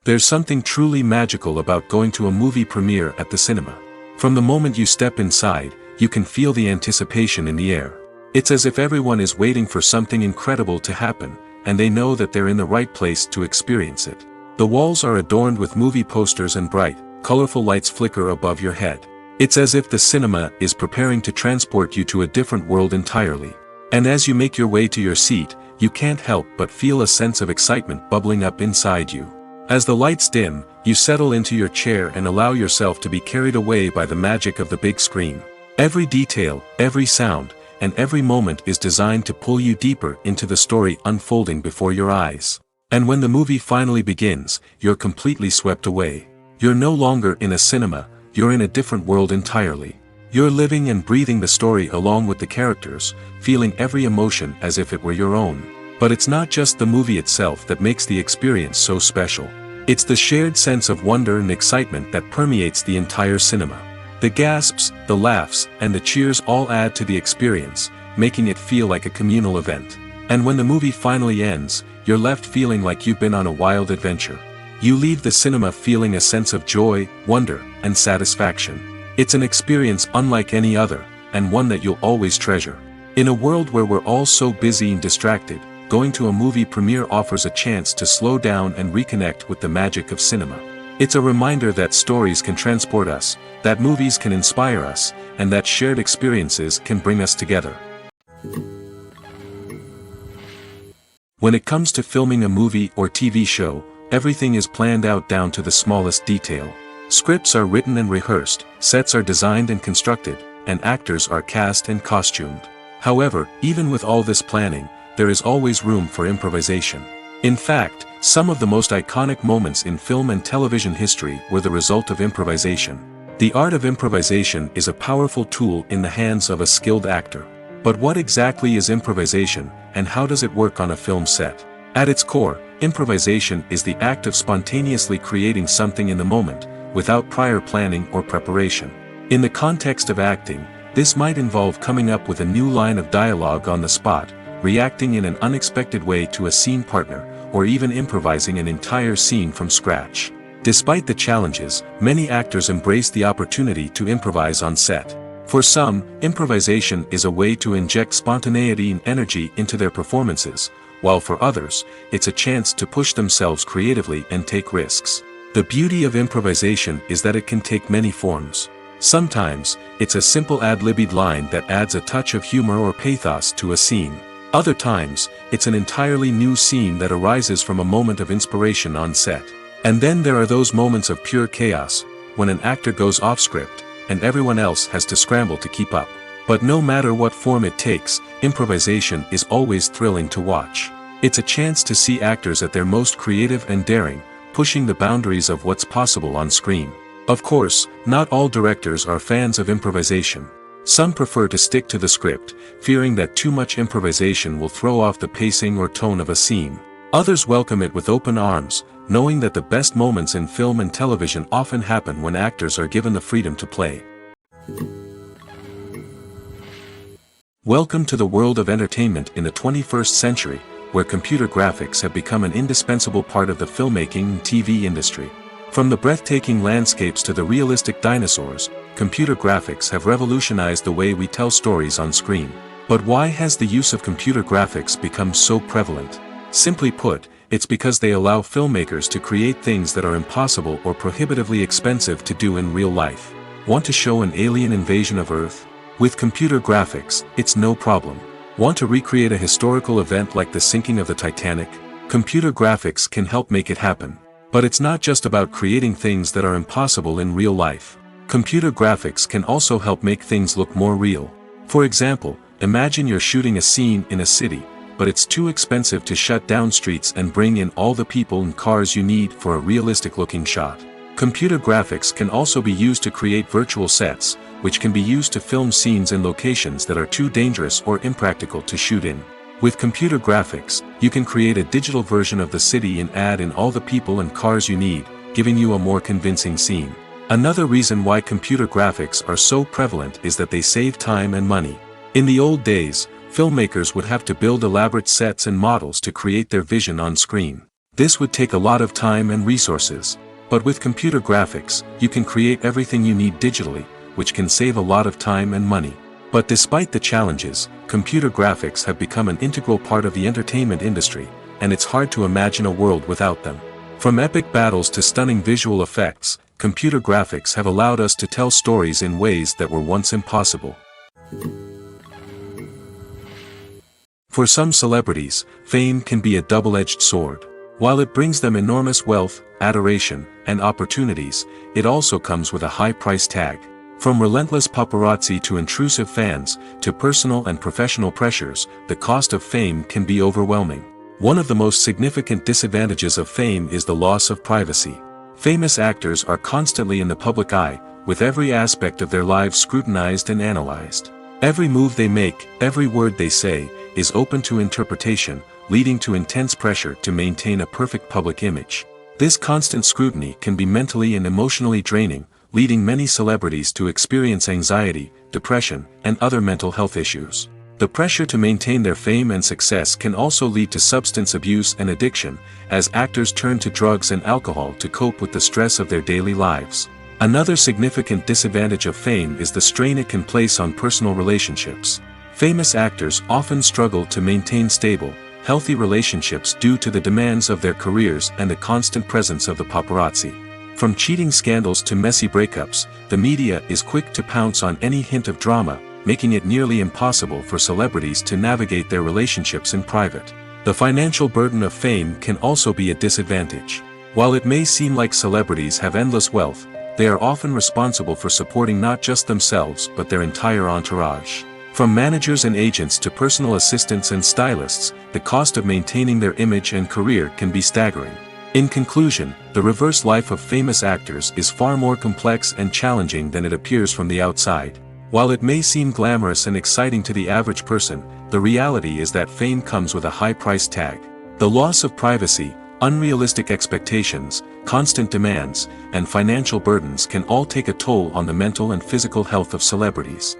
There's something truly magical about going to a movie premiere at the cinema. From the moment you step inside, you can feel the anticipation in the air. It's as if everyone is waiting for something incredible to happen, and they know that they're in the right place to experience it. The walls are adorned with movie posters and bright, colorful lights flicker above your head. It's as if the cinema is preparing to transport you to a different world entirely. And as you make your way to your seat, you can't help but feel a sense of excitement bubbling up inside you. As the lights dim, you settle into your chair and allow yourself to be carried away by the magic of the big screen. Every detail, every sound, and every moment is designed to pull you deeper into the story unfolding before your eyes. And when the movie finally begins, you're completely swept away. You're no longer in a cinema, you're in a different world entirely. You're living and breathing the story along with the characters, feeling every emotion as if it were your own. But it's not just the movie itself that makes the experience so special. It's the shared sense of wonder and excitement that permeates the entire cinema. The gasps, the laughs, and the cheers all add to the experience, making it feel like a communal event. And when the movie finally ends, you're left feeling like you've been on a wild adventure. You leave the cinema feeling a sense of joy, wonder, and satisfaction. It's an experience unlike any other, and one that you'll always treasure. In a world where we're all so busy and distracted, going to a movie premiere offers a chance to slow down and reconnect with the magic of cinema. It's a reminder that stories can transport us, that movies can inspire us, and that shared experiences can bring us together. When it comes to filming a movie or TV show, everything is planned out down to the smallest detail. Scripts are written and rehearsed, sets are designed and constructed, and actors are cast and costumed. However, even with all this planning, there is always room for improvisation. In fact, some of the most iconic moments in film and television history were the result of improvisation. The art of improvisation is a powerful tool in the hands of a skilled actor. But what exactly is improvisation, and how does it work on a film set? At its core, improvisation is the act of spontaneously creating something in the moment, without prior planning or preparation. In the context of acting, this might involve coming up with a new line of dialogue on the spot, reacting in an unexpected way to a scene partner, or even improvising an entire scene from scratch. Despite the challenges, many actors embrace the opportunity to improvise on set. For some, improvisation is a way to inject spontaneity and energy into their performances, while for others, it's a chance to push themselves creatively and take risks. The beauty of improvisation is that it can take many forms. Sometimes, it's a simple ad-libbed line that adds a touch of humor or pathos to a scene. Other times, it's an entirely new scene that arises from a moment of inspiration on set. And then there are those moments of pure chaos, when an actor goes off script, and everyone else has to scramble to keep up. But no matter what form it takes, improvisation is always thrilling to watch. It's a chance to see actors at their most creative and daring, pushing the boundaries of what's possible on screen. Of course, not all directors are fans of improvisation. Some prefer to stick to the script, fearing that too much improvisation will throw off the pacing or tone of a scene. Others welcome it with open arms, knowing that the best moments in film and television often happen when actors are given the freedom to play. Welcome to the world of entertainment in the 21st century, where computer graphics have become an indispensable part of the filmmaking and TV industry. From the breathtaking landscapes to the realistic dinosaurs, computer graphics have revolutionized the way we tell stories on screen. But why has the use of computer graphics become so prevalent? Simply put, it's because they allow filmmakers to create things that are impossible or prohibitively expensive to do in real life. Want to show an alien invasion of Earth? With computer graphics, it's no problem. Want to recreate a historical event like the sinking of the Titanic? Computer graphics can help make it happen. But it's not just about creating things that are impossible in real life. Computer graphics can also help make things look more real. For example, imagine you're shooting a scene in a city, but it's too expensive to shut down streets and bring in all the people and cars you need for a realistic-looking shot. Computer graphics can also be used to create virtual sets, which can be used to film scenes in locations that are too dangerous or impractical to shoot in. With computer graphics, you can create a digital version of the city and add in all the people and cars you need, giving you a more convincing scene. Another reason why computer graphics are so prevalent is that they save time and money. In the old days, filmmakers would have to build elaborate sets and models to create their vision on screen. This would take a lot of time and resources. But with computer graphics, you can create everything you need digitally, which can save a lot of time and money. But despite the challenges, computer graphics have become an integral part of the entertainment industry, and it's hard to imagine a world without them. From epic battles to stunning visual effects, computer graphics have allowed us to tell stories in ways that were once impossible. For some celebrities, fame can be a double-edged sword. While it brings them enormous wealth, adoration, and opportunities, it also comes with a high price tag. From relentless paparazzi to intrusive fans, to personal and professional pressures, the cost of fame can be overwhelming. One of the most significant disadvantages of fame is the loss of privacy. Famous actors are constantly in the public eye, with every aspect of their lives scrutinized and analyzed. Every move they make, every word they say, is open to interpretation, leading to intense pressure to maintain a perfect public image. This constant scrutiny can be mentally and emotionally draining, leading many celebrities to experience anxiety, depression, and other mental health issues. The pressure to maintain their fame and success can also lead to substance abuse and addiction, as actors turn to drugs and alcohol to cope with the stress of their daily lives. Another significant disadvantage of fame is the strain it can place on personal relationships. Famous actors often struggle to maintain stable, healthy relationships due to the demands of their careers and the constant presence of the paparazzi. From cheating scandals to messy breakups, the media is quick to pounce on any hint of drama, making it nearly impossible for celebrities to navigate their relationships in private. The financial burden of fame can also be a disadvantage. While it may seem like celebrities have endless wealth, they are often responsible for supporting not just themselves but their entire entourage. From managers and agents to personal assistants and stylists, the cost of maintaining their image and career can be staggering. In conclusion, the reverse life of famous actors is far more complex and challenging than it appears from the outside. While it may seem glamorous and exciting to the average person, the reality is that fame comes with a high price tag. The loss of privacy, unrealistic expectations, constant demands, and financial burdens can all take a toll on the mental and physical health of celebrities.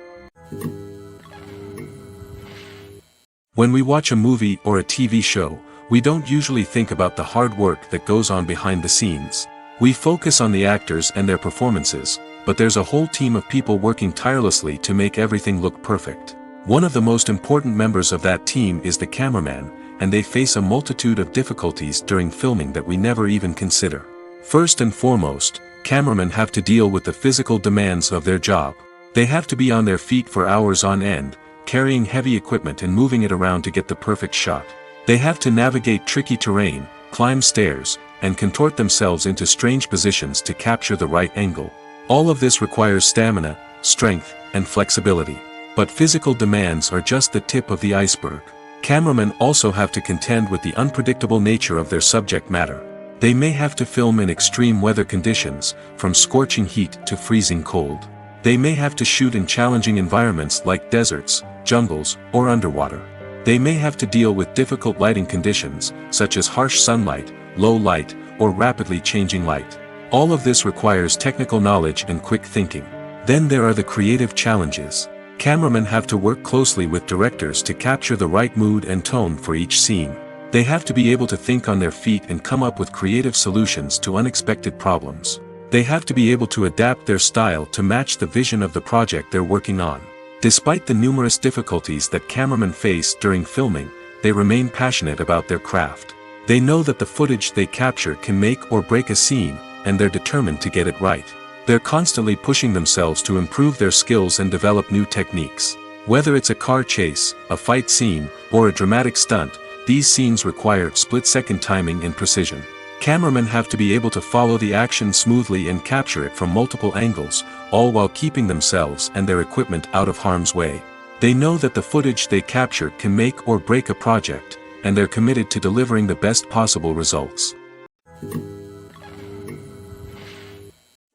When we watch a movie or a TV show, we don't usually think about the hard work that goes on behind the scenes. We focus on the actors and their performances, but there's a whole team of people working tirelessly to make everything look perfect. One of the most important members of that team is the cameraman, and they face a multitude of difficulties during filming that we never even consider. First and foremost, cameramen have to deal with the physical demands of their job. They have to be on their feet for hours on end, carrying heavy equipment and moving it around to get the perfect shot. They have to navigate tricky terrain, climb stairs, and contort themselves into strange positions to capture the right angle. All of this requires stamina, strength, and flexibility. But physical demands are just the tip of the iceberg. Cameramen also have to contend with the unpredictable nature of their subject matter. They may have to film in extreme weather conditions, from scorching heat to freezing cold. They may have to shoot in challenging environments like deserts, jungles, or underwater. They may have to deal with difficult lighting conditions, such as harsh sunlight, low light, or rapidly changing light. All of this requires technical knowledge and quick thinking. Then there are the creative challenges. Cameramen have to work closely with directors to capture the right mood and tone for each scene. They have to be able to think on their feet and come up with creative solutions to unexpected problems. They have to be able to adapt their style to match the vision of the project they're working on. Despite the numerous difficulties that cameramen face during filming, they remain passionate about their craft. They know that the footage they capture can make or break a scene, and they're determined to get it right. They're constantly pushing themselves to improve their skills and develop new techniques. Whether it's a car chase, a fight scene, or a dramatic stunt, these scenes require split-second timing and precision. Cameramen have to be able to follow the action smoothly and capture it from multiple angles, all while keeping themselves and their equipment out of harm's way. They know that the footage they capture can make or break a project, and they're committed to delivering the best possible results.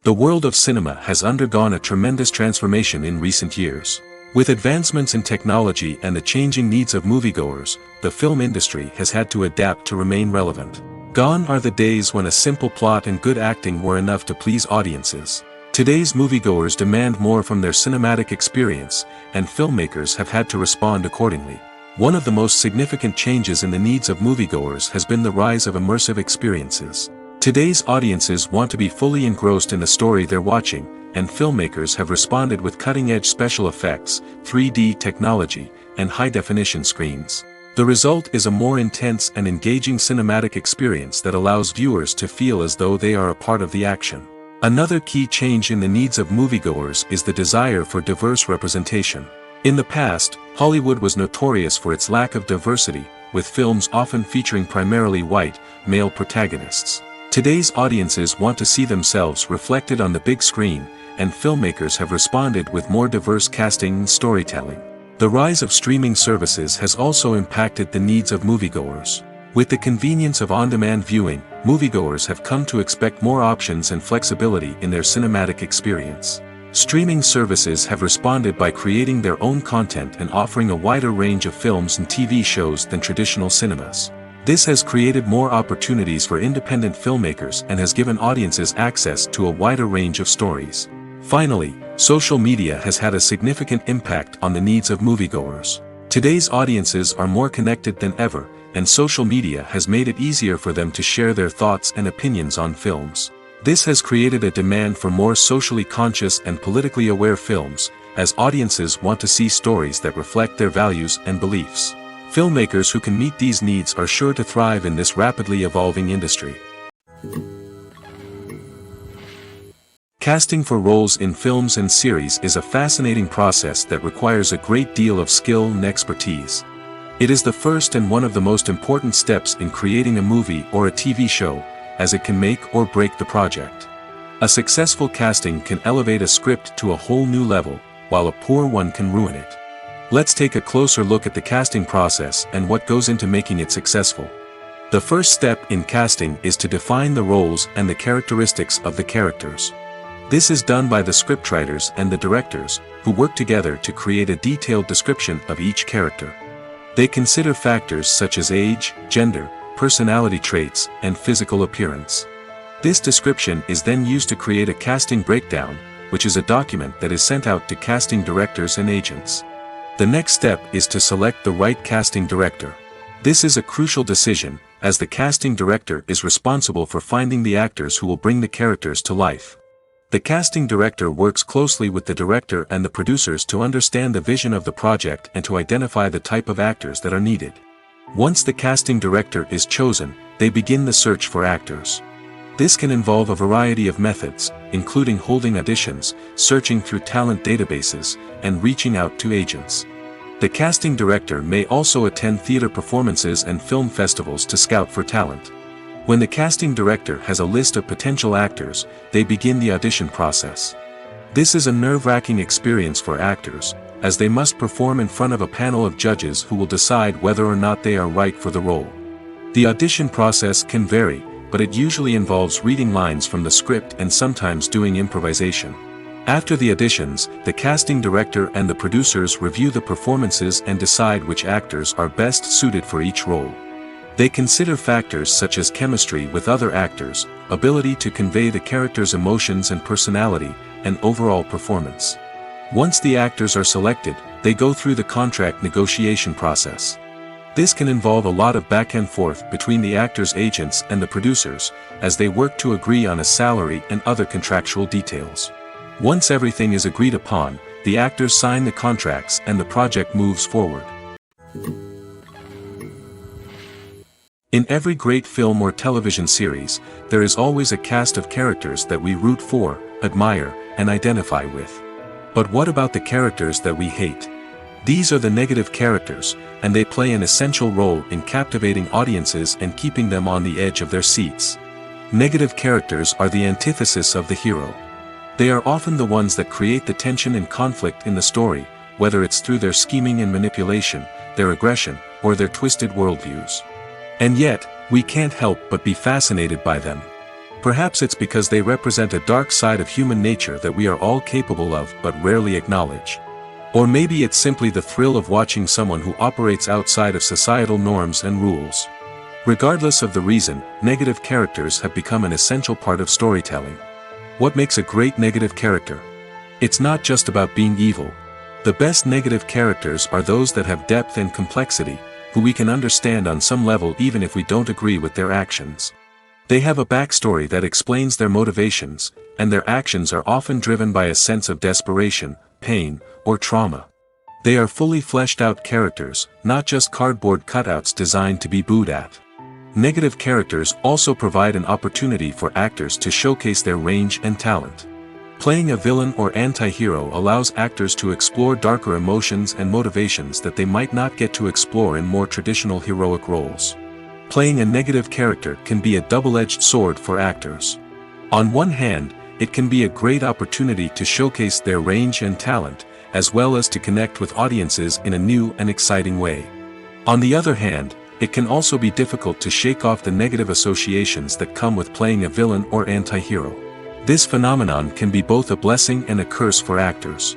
The world of cinema has undergone a tremendous transformation in recent years. With advancements in technology and the changing needs of moviegoers, the film industry has had to adapt to remain relevant. Gone are the days when a simple plot and good acting were enough to please audiences. Today's moviegoers demand more from their cinematic experience, and filmmakers have had to respond accordingly. One of the most significant changes in the needs of moviegoers has been the rise of immersive experiences. Today's audiences want to be fully engrossed in the story they're watching, and filmmakers have responded with cutting-edge special effects, 3D technology, and high-definition screens. The result is a more intense and engaging cinematic experience that allows viewers to feel as though they are a part of the action. Another key change in the needs of moviegoers is the desire for diverse representation. In the past, Hollywood was notorious for its lack of diversity, with films often featuring primarily white, male protagonists. Today's audiences want to see themselves reflected on the big screen, and filmmakers have responded with more diverse casting and storytelling. The rise of streaming services has also impacted the needs of moviegoers. With the convenience of on-demand viewing, moviegoers have come to expect more options and flexibility in their cinematic experience. Streaming services have responded by creating their own content and offering a wider range of films and TV shows than traditional cinemas. This has created more opportunities for independent filmmakers and has given audiences access to a wider range of stories. Finally, social media has had a significant impact on the needs of moviegoers. Today's audiences are more connected than ever, and social media has made it easier for them to share their thoughts and opinions on films. This has created a demand for more socially conscious and politically aware films, as audiences want to see stories that reflect their values and beliefs. Filmmakers who can meet these needs are sure to thrive in this rapidly evolving industry. Casting for roles in films and series is a fascinating process that requires a great deal of skill and expertise. It is the first and one of the most important steps in creating a movie or a TV show, as it can make or break the project. A successful casting can elevate a script to a whole new level, while a poor one can ruin it. Let's take a closer look at the casting process and what goes into making it successful. The first step in casting is to define the roles and the characteristics of the characters. This is done by the scriptwriters and the directors, who work together to create a detailed description of each character. They consider factors such as age, gender, personality traits, and physical appearance. This description is then used to create a casting breakdown, which is a document that is sent out to casting directors and agents. The next step is to select the right casting director. This is a crucial decision, as the casting director is responsible for finding the actors who will bring the characters to life. The casting director works closely with the director and the producers to understand the vision of the project and to identify the type of actors that are needed. Once the casting director is chosen, they begin the search for actors. This can involve a variety of methods, including holding auditions, searching through talent databases, and reaching out to agents. The casting director may also attend theater performances and film festivals to scout for talent. When the casting director has a list of potential actors, they begin the audition process. This is a nerve-wracking experience for actors, as they must perform in front of a panel of judges who will decide whether or not they are right for the role. The audition process can vary, but it usually involves reading lines from the script and sometimes doing improvisation. After the auditions, the casting director and the producers review the performances and decide which actors are best suited for each role. They consider factors such as chemistry with other actors, ability to convey the character's emotions and personality, and overall performance. Once the actors are selected, they go through the contract negotiation process. This can involve a lot of back and forth between the actors' agents and the producers, as they work to agree on a salary and other contractual details. Once everything is agreed upon, the actors sign the contracts and the project moves forward. In every great film or television series, there is always a cast of characters that we root for, admire, and identify with. But what about the characters that we hate? These are the negative characters, and they play an essential role in captivating audiences and keeping them on the edge of their seats. Negative characters are the antithesis of the hero. They are often the ones that create the tension and conflict in the story, whether it's through their scheming and manipulation, their aggression, or their twisted worldviews. And yet, we can't help but be fascinated by them. Perhaps it's because they represent a dark side of human nature that we are all capable of but rarely acknowledge. Or maybe it's simply the thrill of watching someone who operates outside of societal norms and rules. Regardless of the reason, negative characters have become an essential part of storytelling. What makes a great negative character? It's not just about being evil. The best negative characters are those that have depth and complexity, who we can understand on some level even if we don't agree with their actions. They have a backstory that explains their motivations, and their actions are often driven by a sense of desperation, pain, or trauma. They are fully fleshed out characters, not just cardboard cutouts designed to be booed at. Negative characters also provide an opportunity for actors to showcase their range and talent. Playing a villain or anti-hero allows actors to explore darker emotions and motivations that they might not get to explore in more traditional heroic roles. Playing a negative character can be a double-edged sword for actors. On one hand, it can be a great opportunity to showcase their range and talent, as well as to connect with audiences in a new and exciting way. On the other hand, it can also be difficult to shake off the negative associations that come with playing a villain or anti-hero. This phenomenon can be both a blessing and a curse for actors.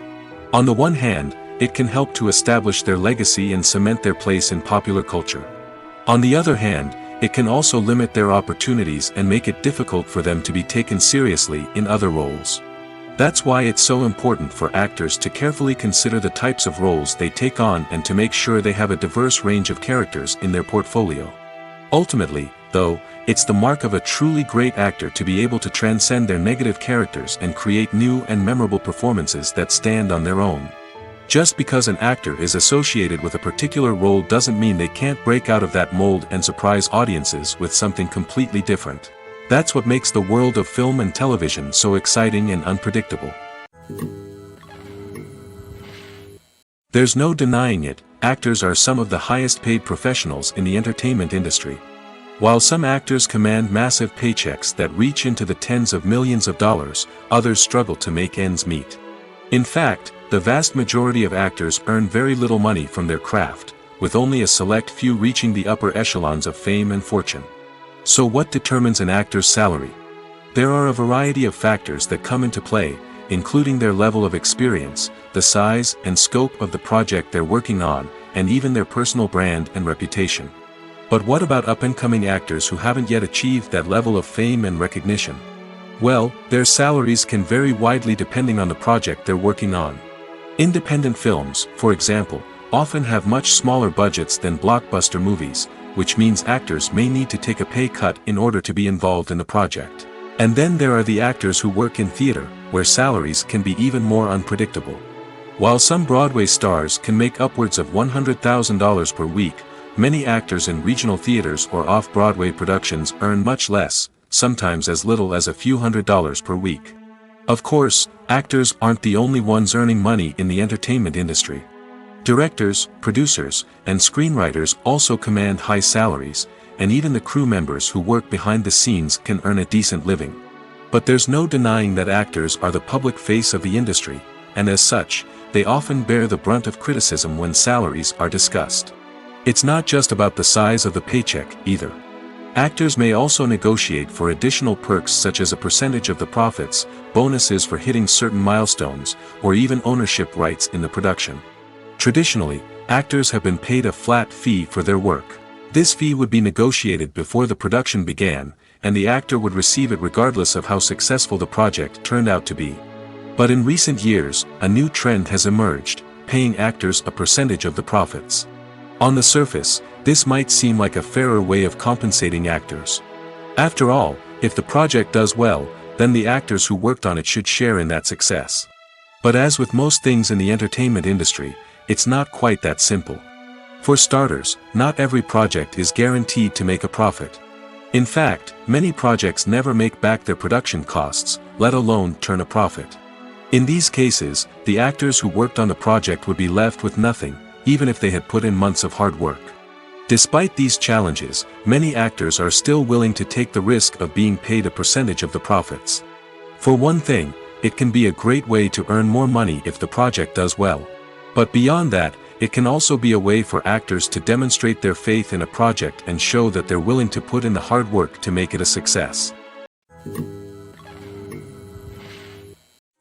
On the one hand, it can help to establish their legacy and cement their place in popular culture. On the other hand, it can also limit their opportunities and make it difficult for them to be taken seriously in other roles. That's why it's so important for actors to carefully consider the types of roles they take on and to make sure they have a diverse range of characters in their portfolio. Ultimately, though, it's the mark of a truly great actor to be able to transcend their negative characters and create new and memorable performances that stand on their own. Just because an actor is associated with a particular role doesn't mean they can't break out of that mold and surprise audiences with something completely different. That's what makes the world of film and television so exciting and unpredictable. There's no denying it, actors are some of the highest paid professionals in the entertainment industry. While some actors command massive paychecks that reach into the tens of millions of dollars, others struggle to make ends meet. In fact, the vast majority of actors earn very little money from their craft, with only a select few reaching the upper echelons of fame and fortune. So what determines an actor's salary? There are a variety of factors that come into play, including their level of experience, the size and scope of the project they're working on, and even their personal brand and reputation. But what about up-and-coming actors who haven't yet achieved that level of fame and recognition? Well, their salaries can vary widely depending on the project they're working on. Independent films, for example, often have much smaller budgets than blockbuster movies, which means actors may need to take a pay cut in order to be involved in the project. And then there are the actors who work in theater, where salaries can be even more unpredictable. While some Broadway stars can make upwards of $100,000 per week, many actors in regional theaters or off-Broadway productions earn much less, sometimes as little as a few $100s per week. Of course, actors aren't the only ones earning money in the entertainment industry. Directors, producers, and screenwriters also command high salaries, and even the crew members who work behind the scenes can earn a decent living. But there's no denying that actors are the public face of the industry, and as such, they often bear the brunt of criticism when salaries are discussed. It's not just about the size of the paycheck, either. Actors may also negotiate for additional perks such as a percentage of the profits, bonuses for hitting certain milestones, or even ownership rights in the production. Traditionally, actors have been paid a flat fee for their work. This fee would be negotiated before the production began, and the actor would receive it regardless of how successful the project turned out to be. But in recent years, a new trend has emerged, paying actors a percentage of the profits. On the surface, this might seem like a fairer way of compensating actors. After all, if the project does well, then the actors who worked on it should share in that success. But as with most things in the entertainment industry, it's not quite that simple. For starters, not every project is guaranteed to make a profit. In fact, many projects never make back their production costs, let alone turn a profit. In these cases, the actors who worked on the project would be left with nothing, even if they had put in months of hard work. Despite these challenges, many actors are still willing to take the risk of being paid a percentage of the profits. For one thing, it can be a great way to earn more money if the project does well. But beyond that, it can also be a way for actors to demonstrate their faith in a project and show that they're willing to put in the hard work to make it a success.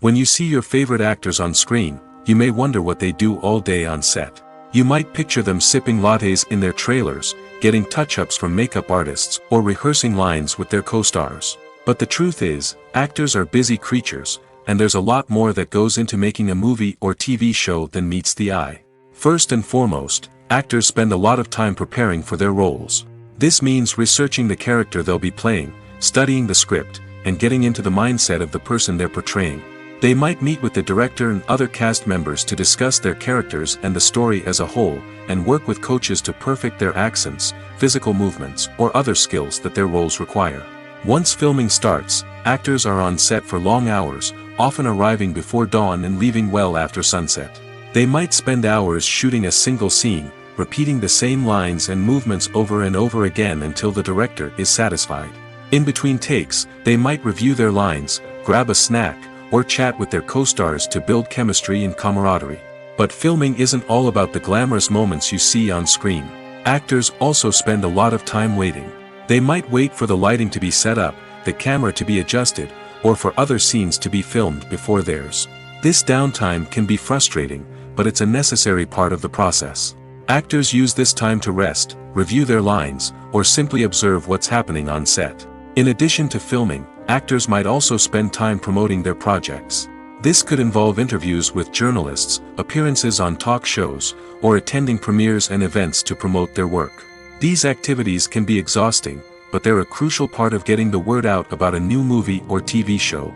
When you see your favorite actors on screen, you may wonder what they do all day on set. You might picture them sipping lattes in their trailers, getting touch-ups from makeup artists, or rehearsing lines with their co-stars. But the truth is, actors are busy creatures, and there's a lot more that goes into making a movie or TV show than meets the eye. First and foremost, actors spend a lot of time preparing for their roles. This means researching the character they'll be playing, studying the script, and getting into the mindset of the person they're portraying. They might meet with the director and other cast members to discuss their characters and the story as a whole, and work with coaches to perfect their accents, physical movements, or other skills that their roles require. Once filming starts, actors are on set for long hours, often arriving before dawn and leaving well after sunset. They might spend hours shooting a single scene, repeating the same lines and movements over and over again until the director is satisfied. In between takes, they might review their lines, grab a snack, or chat with their co-stars to build chemistry and camaraderie. But filming isn't all about the glamorous moments you see on screen. Actors also spend a lot of time waiting. They might wait for the lighting to be set up, the camera to be adjusted, or for other scenes to be filmed before theirs. This downtime can be frustrating, but it's a necessary part of the process. Actors use this time to rest, review their lines, or simply observe what's happening on set. In addition to filming, actors might also spend time promoting their projects. This could involve interviews with journalists, appearances on talk shows, or attending premieres and events to promote their work. These activities can be exhausting, but they're a crucial part of getting the word out about a new movie or TV show.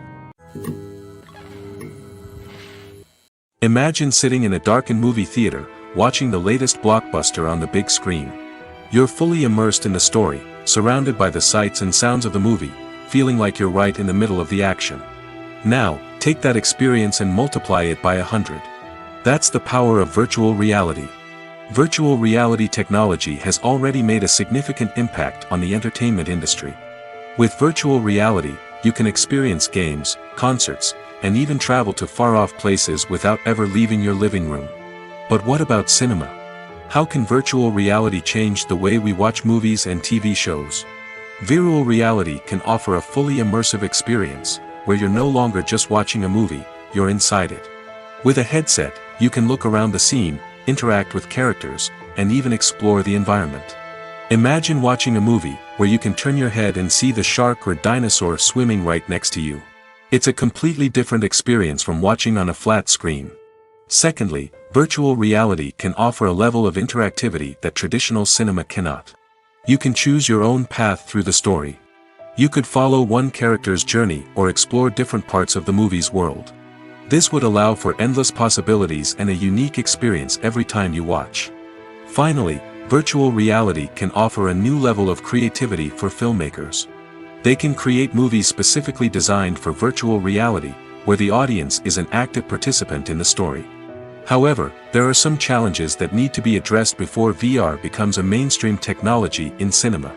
Imagine sitting in a darkened movie theater, watching the latest blockbuster on the big screen. You're fully immersed in the story, surrounded by the sights and sounds of the movie, feeling like you're right in the middle of the action. Now, take that experience and multiply it by 100. That's the power of virtual reality. Virtual reality technology has already made a significant impact on the entertainment industry. With virtual reality, you can experience games, concerts, and even travel to far-off places without ever leaving your living room. But what about cinema? How can virtual reality change the way we watch movies and TV shows? Virtual reality can offer a fully immersive experience, where you're no longer just watching a movie, you're inside it. With a headset, you can look around the scene, interact with characters, and even explore the environment. Imagine watching a movie where you can turn your head and see the shark or dinosaur swimming right next to you. It's a completely different experience from watching on a flat screen. Secondly, virtual reality can offer a level of interactivity that traditional cinema cannot. You can choose your own path through the story. You could follow one character's journey or explore different parts of the movie's world. This would allow for endless possibilities and a unique experience every time you watch. Finally, virtual reality can offer a new level of creativity for filmmakers. They can create movies specifically designed for virtual reality, where the audience is an active participant in the story. However, there are some challenges that need to be addressed before VR becomes a mainstream technology in cinema.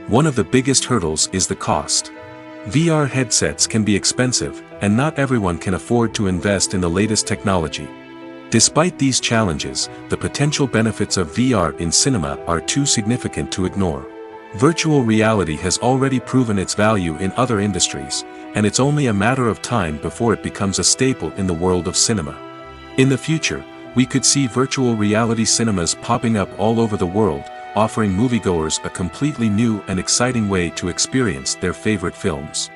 One of the biggest hurdles is the cost. VR headsets can be expensive, and not everyone can afford to invest in the latest technology. Despite these challenges, the potential benefits of VR in cinema are too significant to ignore. Virtual reality has already proven its value in other industries, and it's only a matter of time before it becomes a staple in the world of cinema. In the future, we could see virtual reality cinemas popping up all over the world, offering moviegoers a completely new and exciting way to experience their favorite films.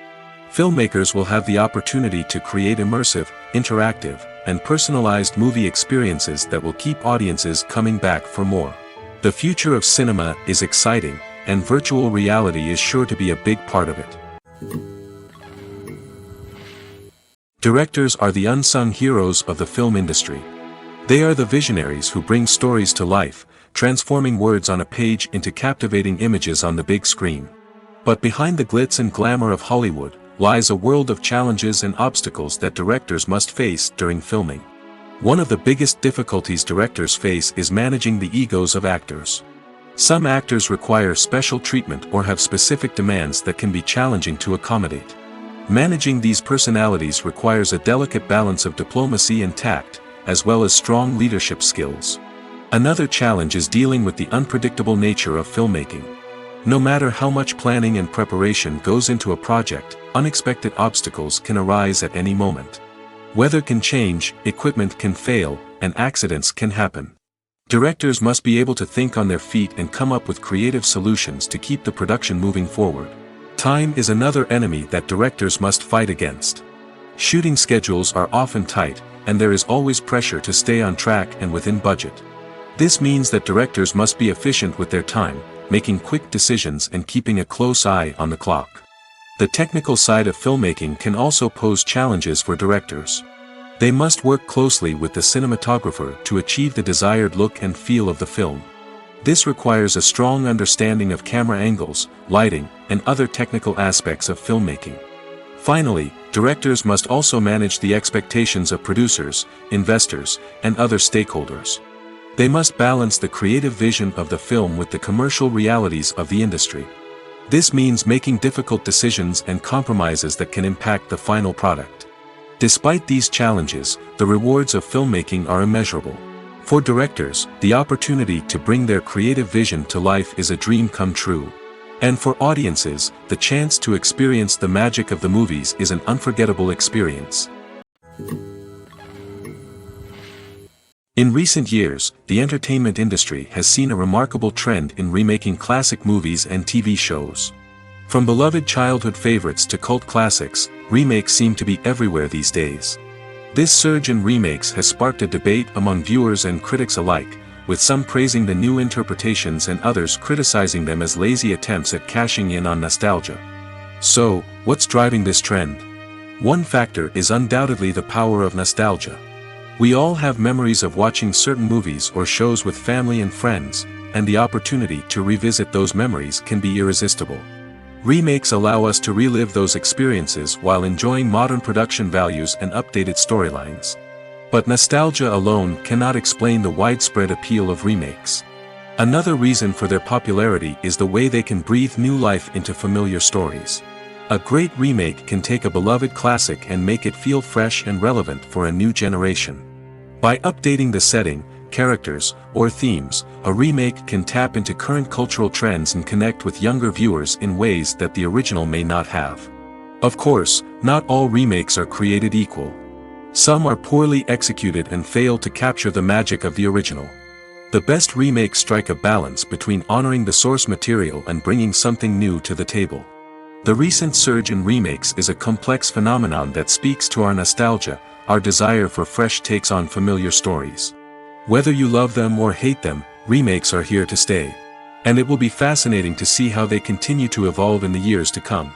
Filmmakers will have the opportunity to create immersive, interactive, and personalized movie experiences that will keep audiences coming back for more. The future of cinema is exciting, and virtual reality is sure to be a big part of it. Directors are the unsung heroes of the film industry. They are the visionaries who bring stories to life, transforming words on a page into captivating images on the big screen. But behind the glitz and glamour of Hollywood, lies a world of challenges and obstacles that directors must face during filming. One of the biggest difficulties directors face is managing the egos of actors. Some actors require special treatment or have specific demands that can be challenging to accommodate. Managing these personalities requires a delicate balance of diplomacy and tact, as well as strong leadership skills. Another challenge is dealing with the unpredictable nature of filmmaking. No matter how much planning and preparation goes into a project, unexpected obstacles can arise at any moment. Weather can change, equipment can fail, and accidents can happen. Directors must be able to think on their feet and come up with creative solutions to keep the production moving forward. Time is another enemy that directors must fight against. Shooting schedules are often tight, and there is always pressure to stay on track and within budget. This means that directors must be efficient with their time, making quick decisions and keeping a close eye on the clock. The technical side of filmmaking can also pose challenges for directors. They must work closely with the cinematographer to achieve the desired look and feel of the film. This requires a strong understanding of camera angles, lighting, and other technical aspects of filmmaking. Finally, directors must also manage the expectations of producers, investors, and other stakeholders. They must balance the creative vision of the film with the commercial realities of the industry. This means making difficult decisions and compromises that can impact the final product. Despite these challenges, the rewards of filmmaking are immeasurable. For directors, the opportunity to bring their creative vision to life is a dream come true. And for audiences, the chance to experience the magic of the movies is an unforgettable experience. In recent years, the entertainment industry has seen a remarkable trend in remaking classic movies and TV shows. From beloved childhood favorites to cult classics, remakes seem to be everywhere these days. This surge in remakes has sparked a debate among viewers and critics alike, with some praising the new interpretations and others criticizing them as lazy attempts at cashing in on nostalgia. So, what's driving this trend? One factor is undoubtedly the power of nostalgia. We all have memories of watching certain movies or shows with family and friends, and the opportunity to revisit those memories can be irresistible. Remakes allow us to relive those experiences while enjoying modern production values and updated storylines. But nostalgia alone cannot explain the widespread appeal of remakes. Another reason for their popularity is the way they can breathe new life into familiar stories. A great remake can take a beloved classic and make it feel fresh and relevant for a new generation. By updating the setting, characters, or themes, a remake can tap into current cultural trends and connect with younger viewers in ways that the original may not have. Of course, not all remakes are created equal. Some are poorly executed and fail to capture the magic of the original. The best remakes strike a balance between honoring the source material and bringing something new to the table. The recent surge in remakes is a complex phenomenon that speaks to our nostalgia, our desire for fresh takes on familiar stories. Whether you love them or hate them, remakes are here to stay. And it will be fascinating to see how they continue to evolve in the years to come.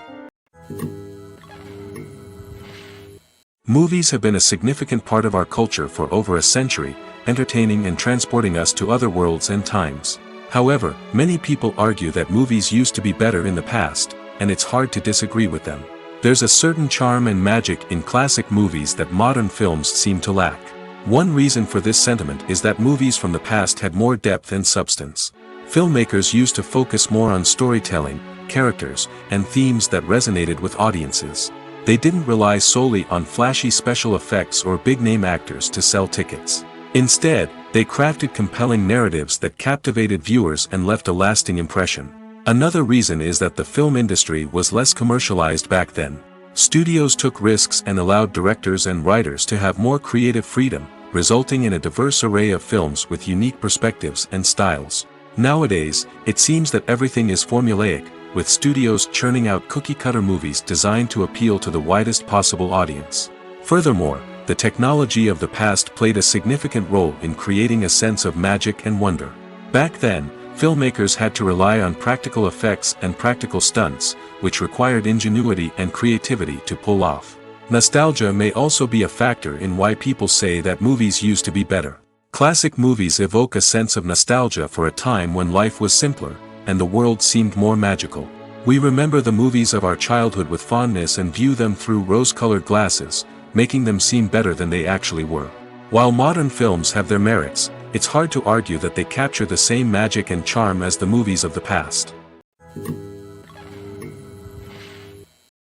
Movies have been a significant part of our culture for over a century, entertaining and transporting us to other worlds and times. However, many people argue that movies used to be better in the past, and it's hard to disagree with them. There's a certain charm and magic in classic movies that modern films seem to lack. One reason for this sentiment is that movies from the past had more depth and substance. Filmmakers used to focus more on storytelling, characters, and themes that resonated with audiences. They didn't rely solely on flashy special effects or big-name actors to sell tickets. Instead, they crafted compelling narratives that captivated viewers and left a lasting impression. Another reason is that the film industry was less commercialized back then. Studios took risks and allowed directors and writers to have more creative freedom, resulting in a diverse array of films with unique perspectives and styles. Nowadays, it seems that everything is formulaic, with studios churning out cookie-cutter movies designed to appeal to the widest possible audience. Furthermore, the technology of the past played a significant role in creating a sense of magic and wonder. Back then, filmmakers had to rely on practical effects and practical stunts, which required ingenuity and creativity to pull off. Nostalgia may also be a factor in why people say that movies used to be better. Classic movies evoke a sense of nostalgia for a time when life was simpler, and the world seemed more magical. We remember the movies of our childhood with fondness and view them through rose-colored glasses, making them seem better than they actually were. While modern films have their merits, it's hard to argue that they capture the same magic and charm as the movies of the past.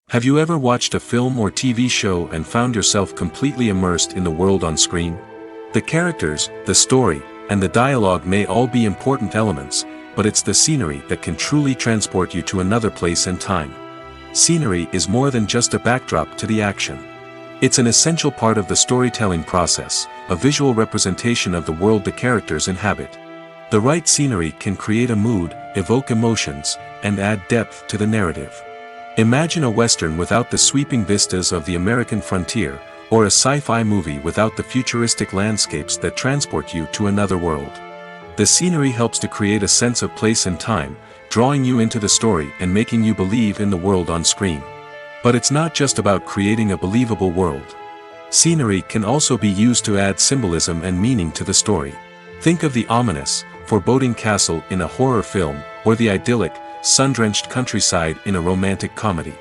Have you ever watched a film or TV show and found yourself completely immersed in the world on screen? The characters, the story, and the dialogue may all be important elements, but it's the scenery that can truly transport you to another place and time. Scenery is more than just a backdrop to the action. It's an essential part of the storytelling process, a visual representation of the world the characters inhabit. The right scenery can create a mood, evoke emotions, and add depth to the narrative. Imagine a Western without the sweeping vistas of the American frontier, or a sci-fi movie without the futuristic landscapes that transport you to another world. The scenery helps to create a sense of place and time, drawing you into the story and making you believe in the world on screen. But it's not just about creating a believable world. Scenery can also be used to add symbolism and meaning to the story. Think of the ominous, foreboding castle in a horror film, or the idyllic, sun-drenched countryside in a romantic comedy.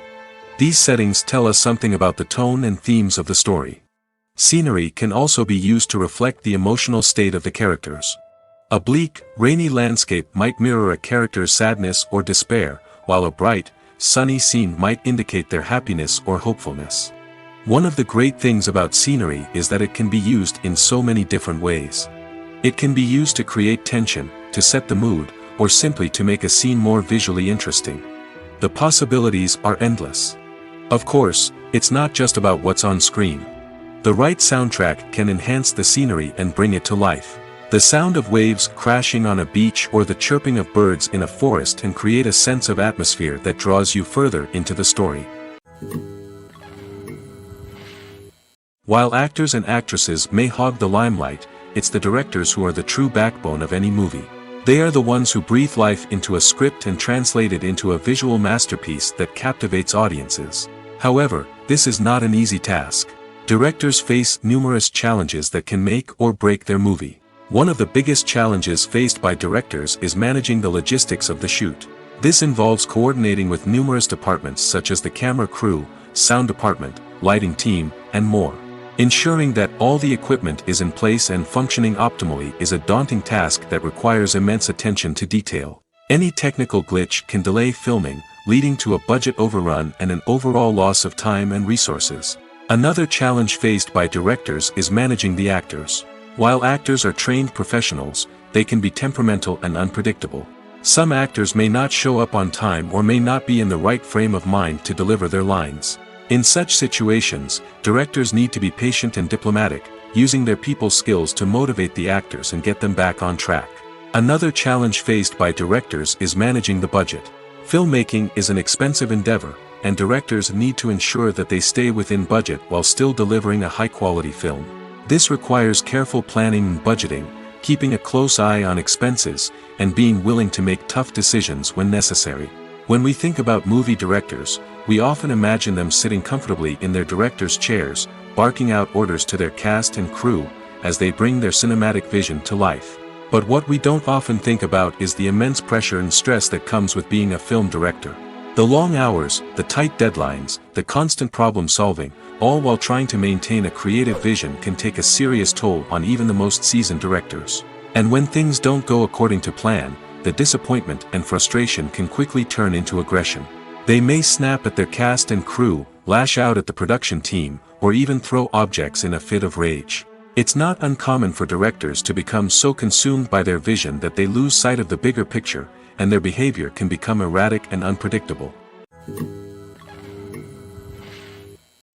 These settings tell us something about the tone and themes of the story. Scenery can also be used to reflect the emotional state of the characters. A bleak, rainy landscape might mirror a character's sadness or despair, while a bright, sunny scene might indicate their happiness or hopefulness. One of the great things about scenery is that it can be used in so many different ways. It can be used to create tension, to set the mood, or simply to make a scene more visually interesting. The possibilities are endless. Of course, it's not just about what's on screen. The right soundtrack can enhance the scenery and bring it to life. The sound of waves crashing on a beach or the chirping of birds in a forest can create a sense of atmosphere that draws you further into the story. While actors and actresses may hog the limelight, it's the directors who are the true backbone of any movie. They are the ones who breathe life into a script and translate it into a visual masterpiece that captivates audiences. However, this is not an easy task. Directors face numerous challenges that can make or break their movie. One of the biggest challenges faced by directors is managing the logistics of the shoot. This involves coordinating with numerous departments such as the camera crew, sound department, lighting team, and more. Ensuring that all the equipment is in place and functioning optimally is a daunting task that requires immense attention to detail. Any technical glitch can delay filming, leading to a budget overrun and an overall loss of time and resources. Another challenge faced by directors is managing the actors. While actors are trained professionals, they can be temperamental and unpredictable. Some actors may not show up on time or may not be in the right frame of mind to deliver their lines. In such situations, directors need to be patient and diplomatic, using their people skills to motivate the actors and get them back on track. Another challenge faced by directors is managing the budget. Filmmaking is an expensive endeavor, and directors need to ensure that they stay within budget while still delivering a high-quality film. This requires careful planning and budgeting, keeping a close eye on expenses, and being willing to make tough decisions when necessary. When we think about movie directors, we often imagine them sitting comfortably in their director's chairs, barking out orders to their cast and crew, as they bring their cinematic vision to life. But what we don't often think about is the immense pressure and stress that comes with being a film director. The long hours, the tight deadlines, the constant problem solving, all while trying to maintain a creative vision can take a serious toll on even the most seasoned directors. And when things don't go according to plan, the disappointment and frustration can quickly turn into aggression. They may snap at their cast and crew, lash out at the production team, or even throw objects in a fit of rage. It's not uncommon for directors to become so consumed by their vision that they lose sight of the bigger picture, and their behavior can become erratic and unpredictable.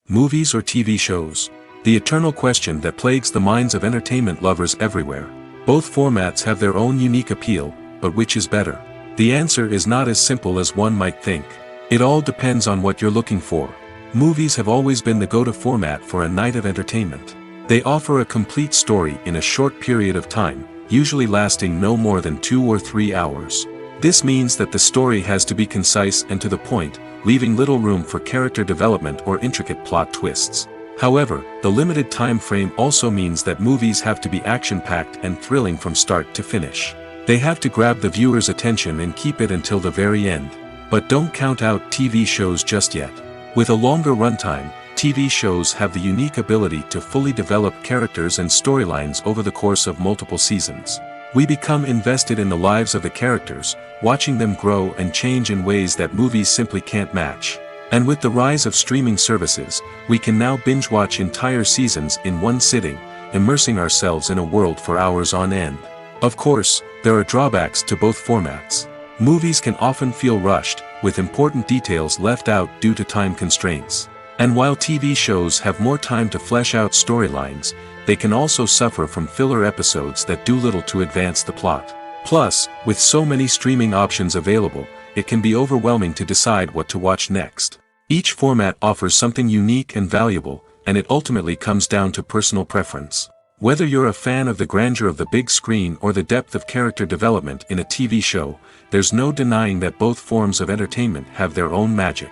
Movies or TV shows? The eternal question that plagues the minds of entertainment lovers everywhere. Both formats have their own unique appeal, but which is better? The answer is not as simple as one might think. It all depends on what you're looking for. Movies have always been the go-to format for a night of entertainment. They offer a complete story in a short period of time, usually lasting no more than 2 or 3 hours. This means that the story has to be concise and to the point, leaving little room for character development or intricate plot twists. However, the limited time frame also means that movies have to be action-packed and thrilling from start to finish. They have to grab the viewer's attention and keep it until the very end. But don't count out TV shows just yet. With a longer runtime, TV shows have the unique ability to fully develop characters and storylines over the course of multiple seasons. We become invested in the lives of the characters, watching them grow and change in ways that movies simply can't match. And with the rise of streaming services, we can now binge-watch entire seasons in one sitting, immersing ourselves in a world for hours on end. Of course, there are drawbacks to both formats. Movies can often feel rushed, with important details left out due to time constraints. And while TV shows have more time to flesh out storylines, they can also suffer from filler episodes that do little to advance the plot. Plus, with so many streaming options available, it can be overwhelming to decide what to watch next. Each format offers something unique and valuable, and it ultimately comes down to personal preference. Whether you're a fan of the grandeur of the big screen or the depth of character development in a TV show, there's no denying that both forms of entertainment have their own magic.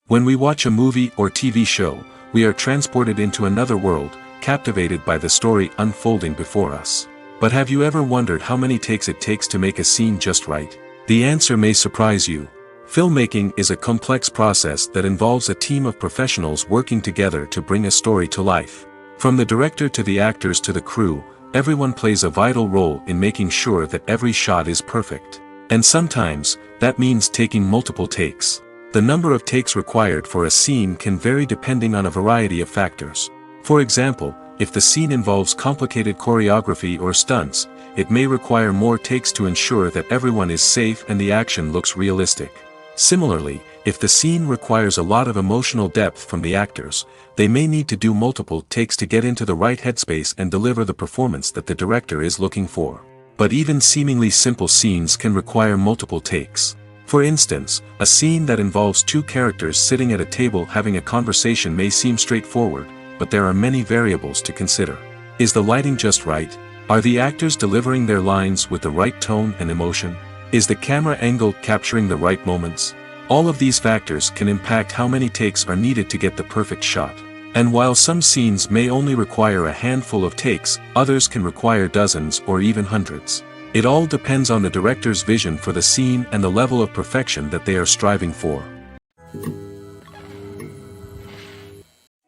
When we watch a movie or TV show, we are transported into another world, captivated by the story unfolding before us. But have you ever wondered how many takes it takes to make a scene just right? The answer may surprise you. Filmmaking is a complex process that involves a team of professionals working together to bring a story to life. From the director to the actors to the crew, everyone plays a vital role in making sure that every shot is perfect. And sometimes, that means taking multiple takes. The number of takes required for a scene can vary depending on a variety of factors. For example, if the scene involves complicated choreography or stunts, it may require more takes to ensure that everyone is safe and the action looks realistic. Similarly, if the scene requires a lot of emotional depth from the actors, they may need to do multiple takes to get into the right headspace and deliver the performance that the director is looking for. But even seemingly simple scenes can require multiple takes. For instance, a scene that involves two characters sitting at a table having a conversation may seem straightforward, but there are many variables to consider. Is the lighting just right? Are the actors delivering their lines with the right tone and emotion? Is the camera angle capturing the right moments? All of these factors can impact how many takes are needed to get the perfect shot. And while some scenes may only require a handful of takes, others can require dozens or even hundreds. It all depends on the director's vision for the scene and the level of perfection that they are striving for.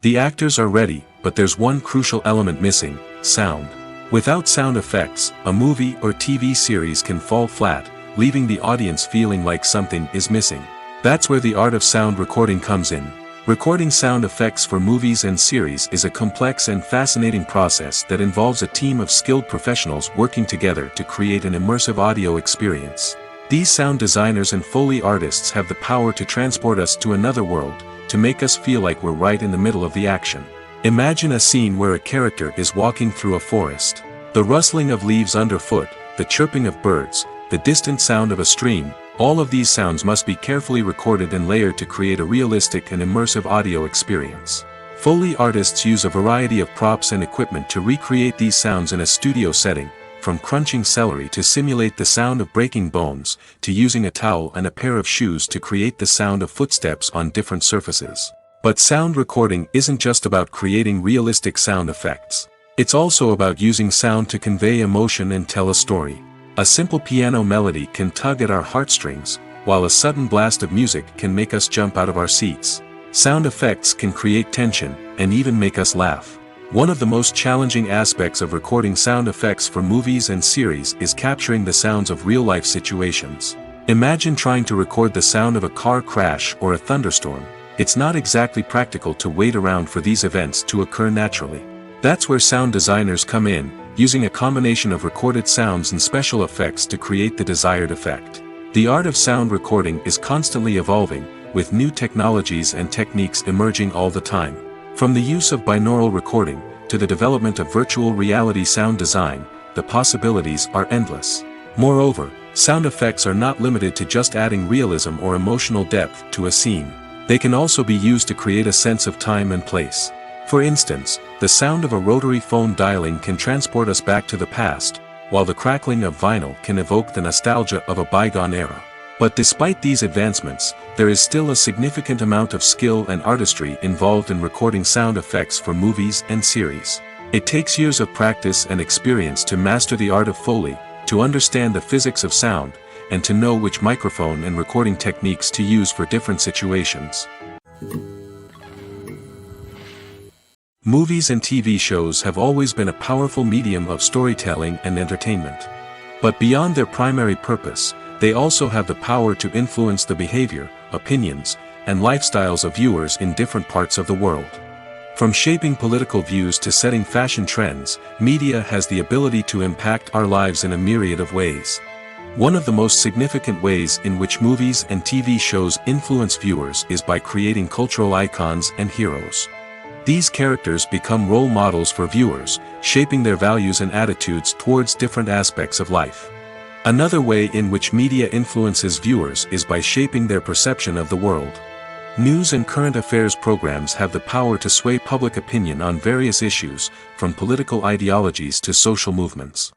The actors are ready, but there's one crucial element missing: sound. Without sound effects, a movie or TV series can fall flat, leaving the audience feeling like something is missing. That's where the art of sound recording comes in. Recording sound effects for movies and series is a complex and fascinating process that involves a team of skilled professionals working together to create an immersive audio experience. These sound designers and Foley artists have the power to transport us to another world, to make us feel like we're right in the middle of the action. Imagine a scene where a character is walking through a forest. The rustling of leaves underfoot, the chirping of birds, the distant sound of a stream, all of these sounds must be carefully recorded and layered to create a realistic and immersive audio experience. Foley artists use a variety of props and equipment to recreate these sounds in a studio setting, from crunching celery to simulate the sound of breaking bones, to using a towel and a pair of shoes to create the sound of footsteps on different surfaces. But sound recording isn't just about creating realistic sound effects. It's also about using sound to convey emotion and tell a story. A simple piano melody can tug at our heartstrings, while a sudden blast of music can make us jump out of our seats. Sound effects can create tension, and even make us laugh. One of the most challenging aspects of recording sound effects for movies and series is capturing the sounds of real-life situations. Imagine trying to record the sound of a car crash or a thunderstorm. It's not exactly practical to wait around for these events to occur naturally. That's where sound designers come in, using a combination of recorded sounds and special effects to create the desired effect. The art of sound recording is constantly evolving, with new technologies and techniques emerging all the time. From the use of binaural recording, to the development of virtual reality sound design, the possibilities are endless. Moreover, sound effects are not limited to just adding realism or emotional depth to a scene. They can also be used to create a sense of time and place. For instance, the sound of a rotary phone dialing can transport us back to the past, while the crackling of vinyl can evoke the nostalgia of a bygone era. But despite these advancements, there is still a significant amount of skill and artistry involved in recording sound effects for movies and series. It takes years of practice and experience to master the art of Foley, to understand the physics of sound, and to know which microphone and recording techniques to use for different situations. Movies and TV shows have always been a powerful medium of storytelling and entertainment. But beyond their primary purpose, they also have the power to influence the behavior, opinions, and lifestyles of viewers in different parts of the world. From shaping political views to setting fashion trends, media has the ability to impact our lives in a myriad of ways. One of the most significant ways in which movies and TV shows influence viewers is by creating cultural icons and heroes. These characters become role models for viewers, shaping their values and attitudes towards different aspects of life. Another way in which media influences viewers is by shaping their perception of the world. News and current affairs programs have the power to sway public opinion on various issues, from political ideologies to social movements.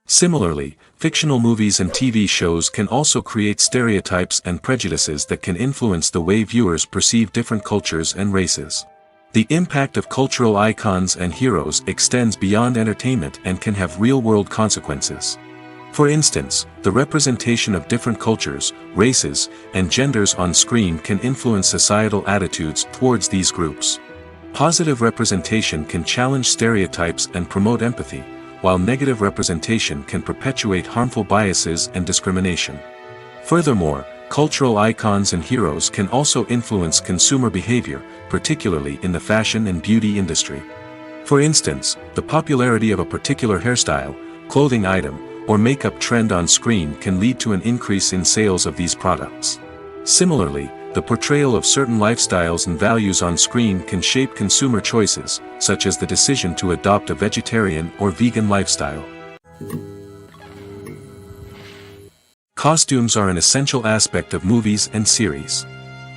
Similarly, fictional movies and TV shows can also create stereotypes and prejudices that can influence the way viewers perceive different cultures and races. The impact of cultural icons and heroes extends beyond entertainment and can have real-world consequences. For instance, the representation of different cultures, races, and genders on screen can influence societal attitudes towards these groups. Positive representation can challenge stereotypes and promote empathy, while negative representation can perpetuate harmful biases and discrimination. Furthermore, cultural icons and heroes can also influence consumer behavior, particularly in the fashion and beauty industry. For instance, the popularity of a particular hairstyle, clothing item, or makeup trend on screen can lead to an increase in sales of these products. Similarly, the portrayal of certain lifestyles and values on screen can shape consumer choices, such as the decision to adopt a vegetarian or vegan lifestyle. Costumes are an essential aspect of movies and series.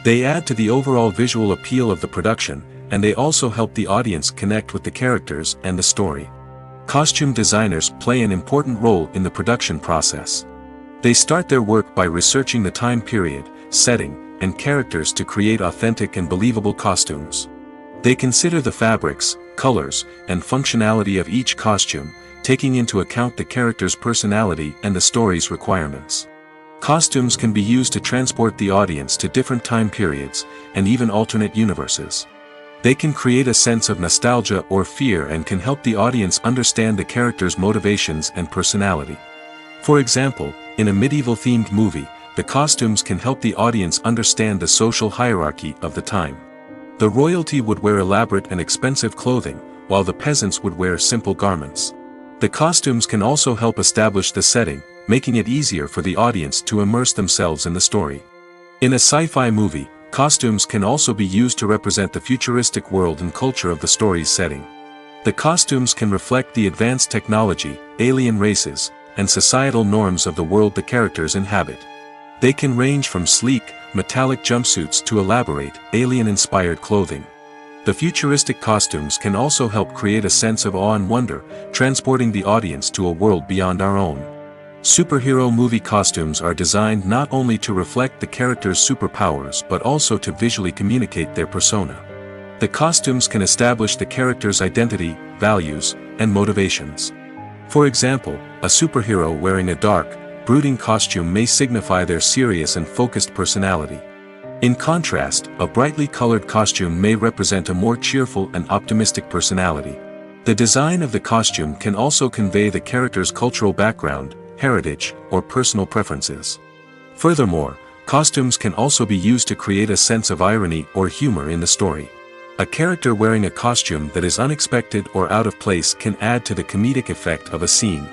They add to the overall visual appeal of the production, and they also help the audience connect with the characters and the story. Costume designers play an important role in the production process. They start their work by researching the time period, setting, and characters to create authentic and believable costumes. They consider the fabrics, colors, and functionality of each costume, taking into account the character's personality and the story's requirements. Costumes can be used to transport the audience to different time periods, and even alternate universes. They can create a sense of nostalgia or fear and can help the audience understand the character's motivations and personality. For example, in a medieval-themed movie, the costumes can help the audience understand the social hierarchy of the time. The royalty would wear elaborate and expensive clothing, while the peasants would wear simple garments. The costumes can also help establish the setting, making it easier for the audience to immerse themselves in the story. In a sci-fi movie, costumes can also be used to represent the futuristic world and culture of the story's setting. The costumes can reflect the advanced technology, alien races, and societal norms of the world the characters inhabit. They can range from sleek, metallic jumpsuits to elaborate, alien-inspired clothing. The futuristic costumes can also help create a sense of awe and wonder, transporting the audience to a world beyond our own. Superhero movie costumes are designed not only to reflect the character's superpowers but also to visually communicate their persona. The costumes can establish the character's identity, values, and motivations. For example, a superhero wearing a dark, brooding costume may signify their serious and focused personality. In contrast, a brightly colored costume may represent a more cheerful and optimistic personality. The design of the costume can also convey the character's cultural background, heritage, or personal preferences. Furthermore, costumes can also be used to create a sense of irony or humor in the story. A character wearing a costume that is unexpected or out of place can add to the comedic effect of a scene.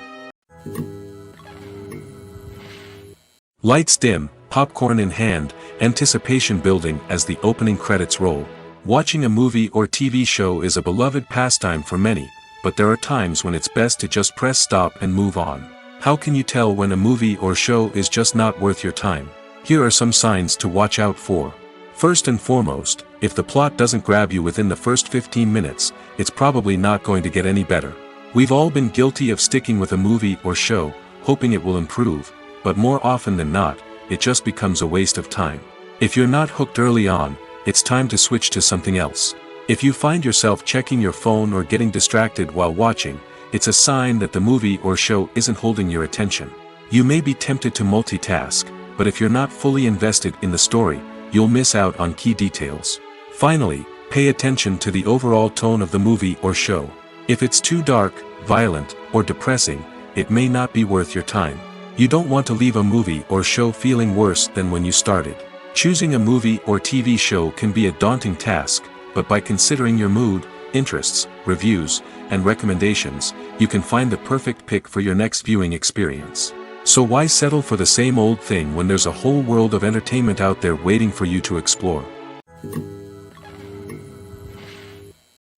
Lights dim, popcorn in hand, anticipation building as the opening credits roll. Watching a movie or TV show is a beloved pastime for many, but there are times when it's best to just press stop and move on. How can you tell when a movie or show is just not worth your time? Here are some signs to watch out for. First and foremost, if the plot doesn't grab you within the first 15 minutes, it's probably not going to get any better. We've all been guilty of sticking with a movie or show, hoping it will improve, but more often than not, it just becomes a waste of time. If you're not hooked early on, it's time to switch to something else. If you find yourself checking your phone or getting distracted while watching, it's a sign that the movie or show isn't holding your attention. You may be tempted to multitask, but if you're not fully invested in the story, you'll miss out on key details. Finally, pay attention to the overall tone of the movie or show. If it's too dark, violent, or depressing, it may not be worth your time. You don't want to leave a movie or show feeling worse than when you started. Choosing a movie or TV show can be a daunting task, but by considering your mood, interests, reviews, and recommendations, you can find the perfect pick for your next viewing experience. So why settle for the same old thing when there's a whole world of entertainment out there waiting for you to explore?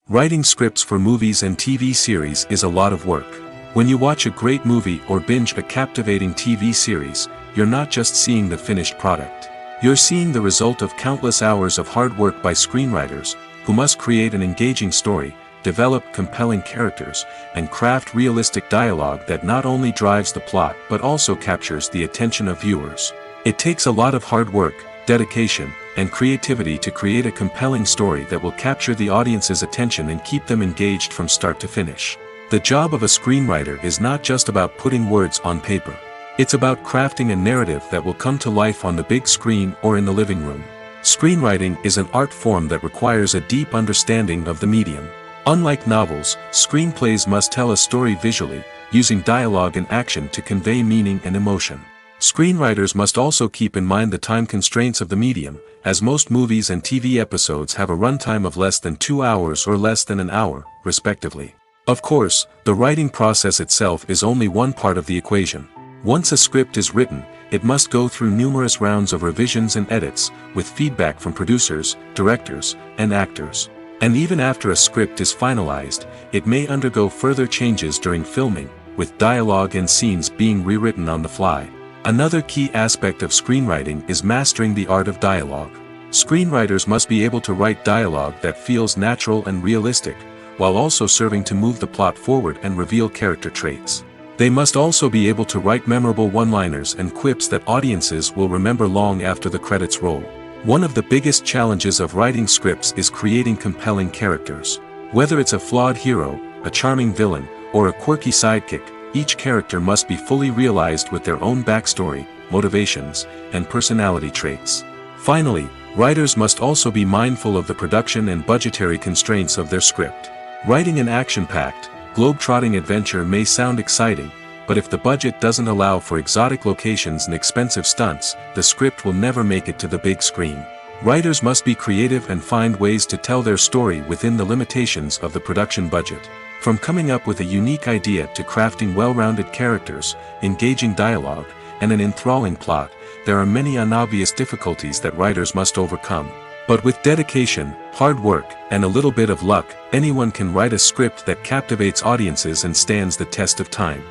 Writing scripts for movies and TV series is a lot of work. When you watch a great movie or binge a captivating TV series, you're not just seeing the finished product. You're seeing the result of countless hours of hard work by screenwriters, who must create an engaging story, develop compelling characters, and craft realistic dialogue that not only drives the plot but also captures the attention of viewers. It takes a lot of hard work, dedication, and creativity to create a compelling story that will capture the audience's attention and keep them engaged from start to finish. The job of a screenwriter is not just about putting words on paper. It's about crafting a narrative that will come to life on the big screen or in the living room. Screenwriting is an art form that requires a deep understanding of the medium. Unlike novels, screenplays must tell a story visually, using dialogue and action to convey meaning and emotion. Screenwriters must also keep in mind the time constraints of the medium, as most movies and TV episodes have a runtime of less than 2 hours or less than an hour, respectively. Of course, the writing process itself is only one part of the equation. Once a script is written, it must go through numerous rounds of revisions and edits, with feedback from producers, directors, and actors. And even after a script is finalized, it may undergo further changes during filming, with dialogue and scenes being rewritten on the fly. Another key aspect of screenwriting is mastering the art of dialogue. Screenwriters must be able to write dialogue that feels natural and realistic, while also serving to move the plot forward and reveal character traits. They must also be able to write memorable one-liners and quips that audiences will remember long after the credits roll. One of the biggest challenges of writing scripts is creating compelling characters. Whether it's a flawed hero, a charming villain, or a quirky sidekick, each character must be fully realized with their own backstory, motivations, and personality traits. Finally, writers must also be mindful of the production and budgetary constraints of their script. Writing an action-packed, globe-trotting adventure may sound exciting, but if the budget doesn't allow for exotic locations and expensive stunts, the script will never make it to the big screen. Writers must be creative and find ways to tell their story within the limitations of the production budget. From coming up with a unique idea to crafting well-rounded characters, engaging dialogue, and an enthralling plot, there are many unobvious difficulties that writers must overcome. But with dedication, hard work, and a little bit of luck, anyone can write a script that captivates audiences and stands the test of time.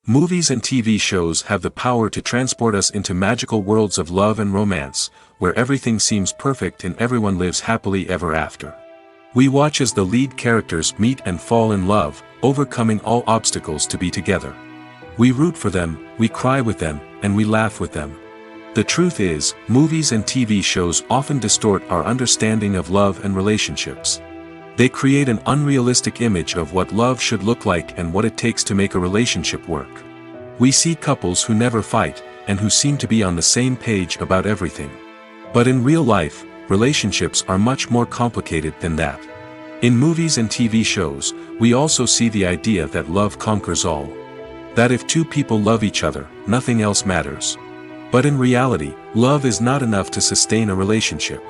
Movies and TV shows have the power to transport us into magical worlds of love and romance, where everything seems perfect and everyone lives happily ever after. We watch as the lead characters meet and fall in love, overcoming all obstacles to be together. We root for them, we cry with them, and we laugh with them. The truth is, movies and TV shows often distort our understanding of love and relationships. They create an unrealistic image of what love should look like and what it takes to make a relationship work. We see couples who never fight, and who seem to be on the same page about everything. But in real life, relationships are much more complicated than that. In movies and TV shows, we also see the idea that love conquers all. That if two people love each other, nothing else matters. But in reality, love is not enough to sustain a relationship.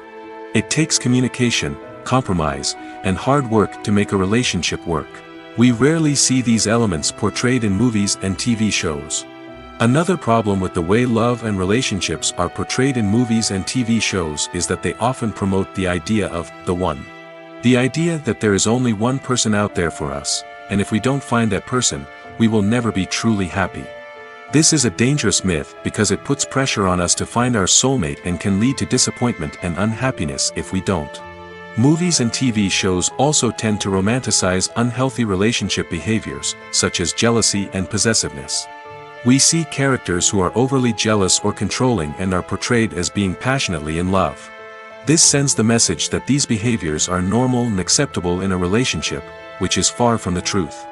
It takes communication, compromise, and hard work to make a relationship work. We rarely see these elements portrayed in movies and TV shows. Another problem with the way love and relationships are portrayed in movies and TV shows is that they often promote the idea of the one. The idea that there is only one person out there for us, and if we don't find that person, we will never be truly happy. This is a dangerous myth because it puts pressure on us to find our soulmate and can lead to disappointment and unhappiness if we don't. Movies and TV shows also tend to romanticize unhealthy relationship behaviors, such as jealousy and possessiveness. We see characters who are overly jealous or controlling and are portrayed as being passionately in love. This sends the message that these behaviors are normal and acceptable in a relationship, which is far from the truth.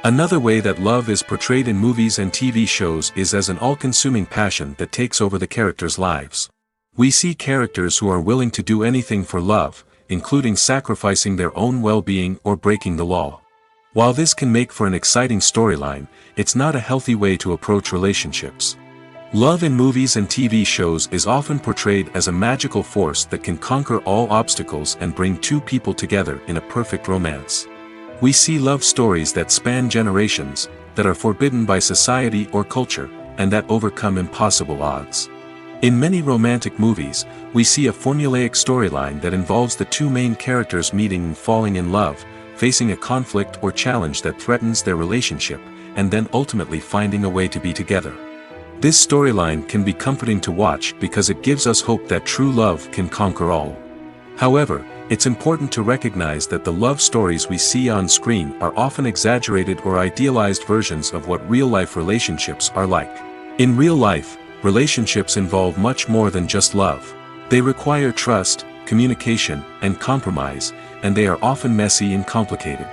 Another way that love is portrayed in movies and TV shows is as an all-consuming passion that takes over the characters' lives. We see characters who are willing to do anything for love, including sacrificing their own well-being or breaking the law. While this can make for an exciting storyline, it's not a healthy way to approach relationships. Love in movies and TV shows is often portrayed as a magical force that can conquer all obstacles and bring two people together in a perfect romance. We see love stories that span generations, that are forbidden by society or culture, and that overcome impossible odds. In many romantic movies, we see a formulaic storyline that involves the two main characters meeting and falling in love, facing a conflict or challenge that threatens their relationship, and then ultimately finding a way to be together. This storyline can be comforting to watch because it gives us hope that true love can conquer all. However, it's important to recognize that the love stories we see on screen are often exaggerated or idealized versions of what real-life relationships are like. In real life, relationships involve much more than just love. They require trust, communication, and compromise, and they are often messy and complicated.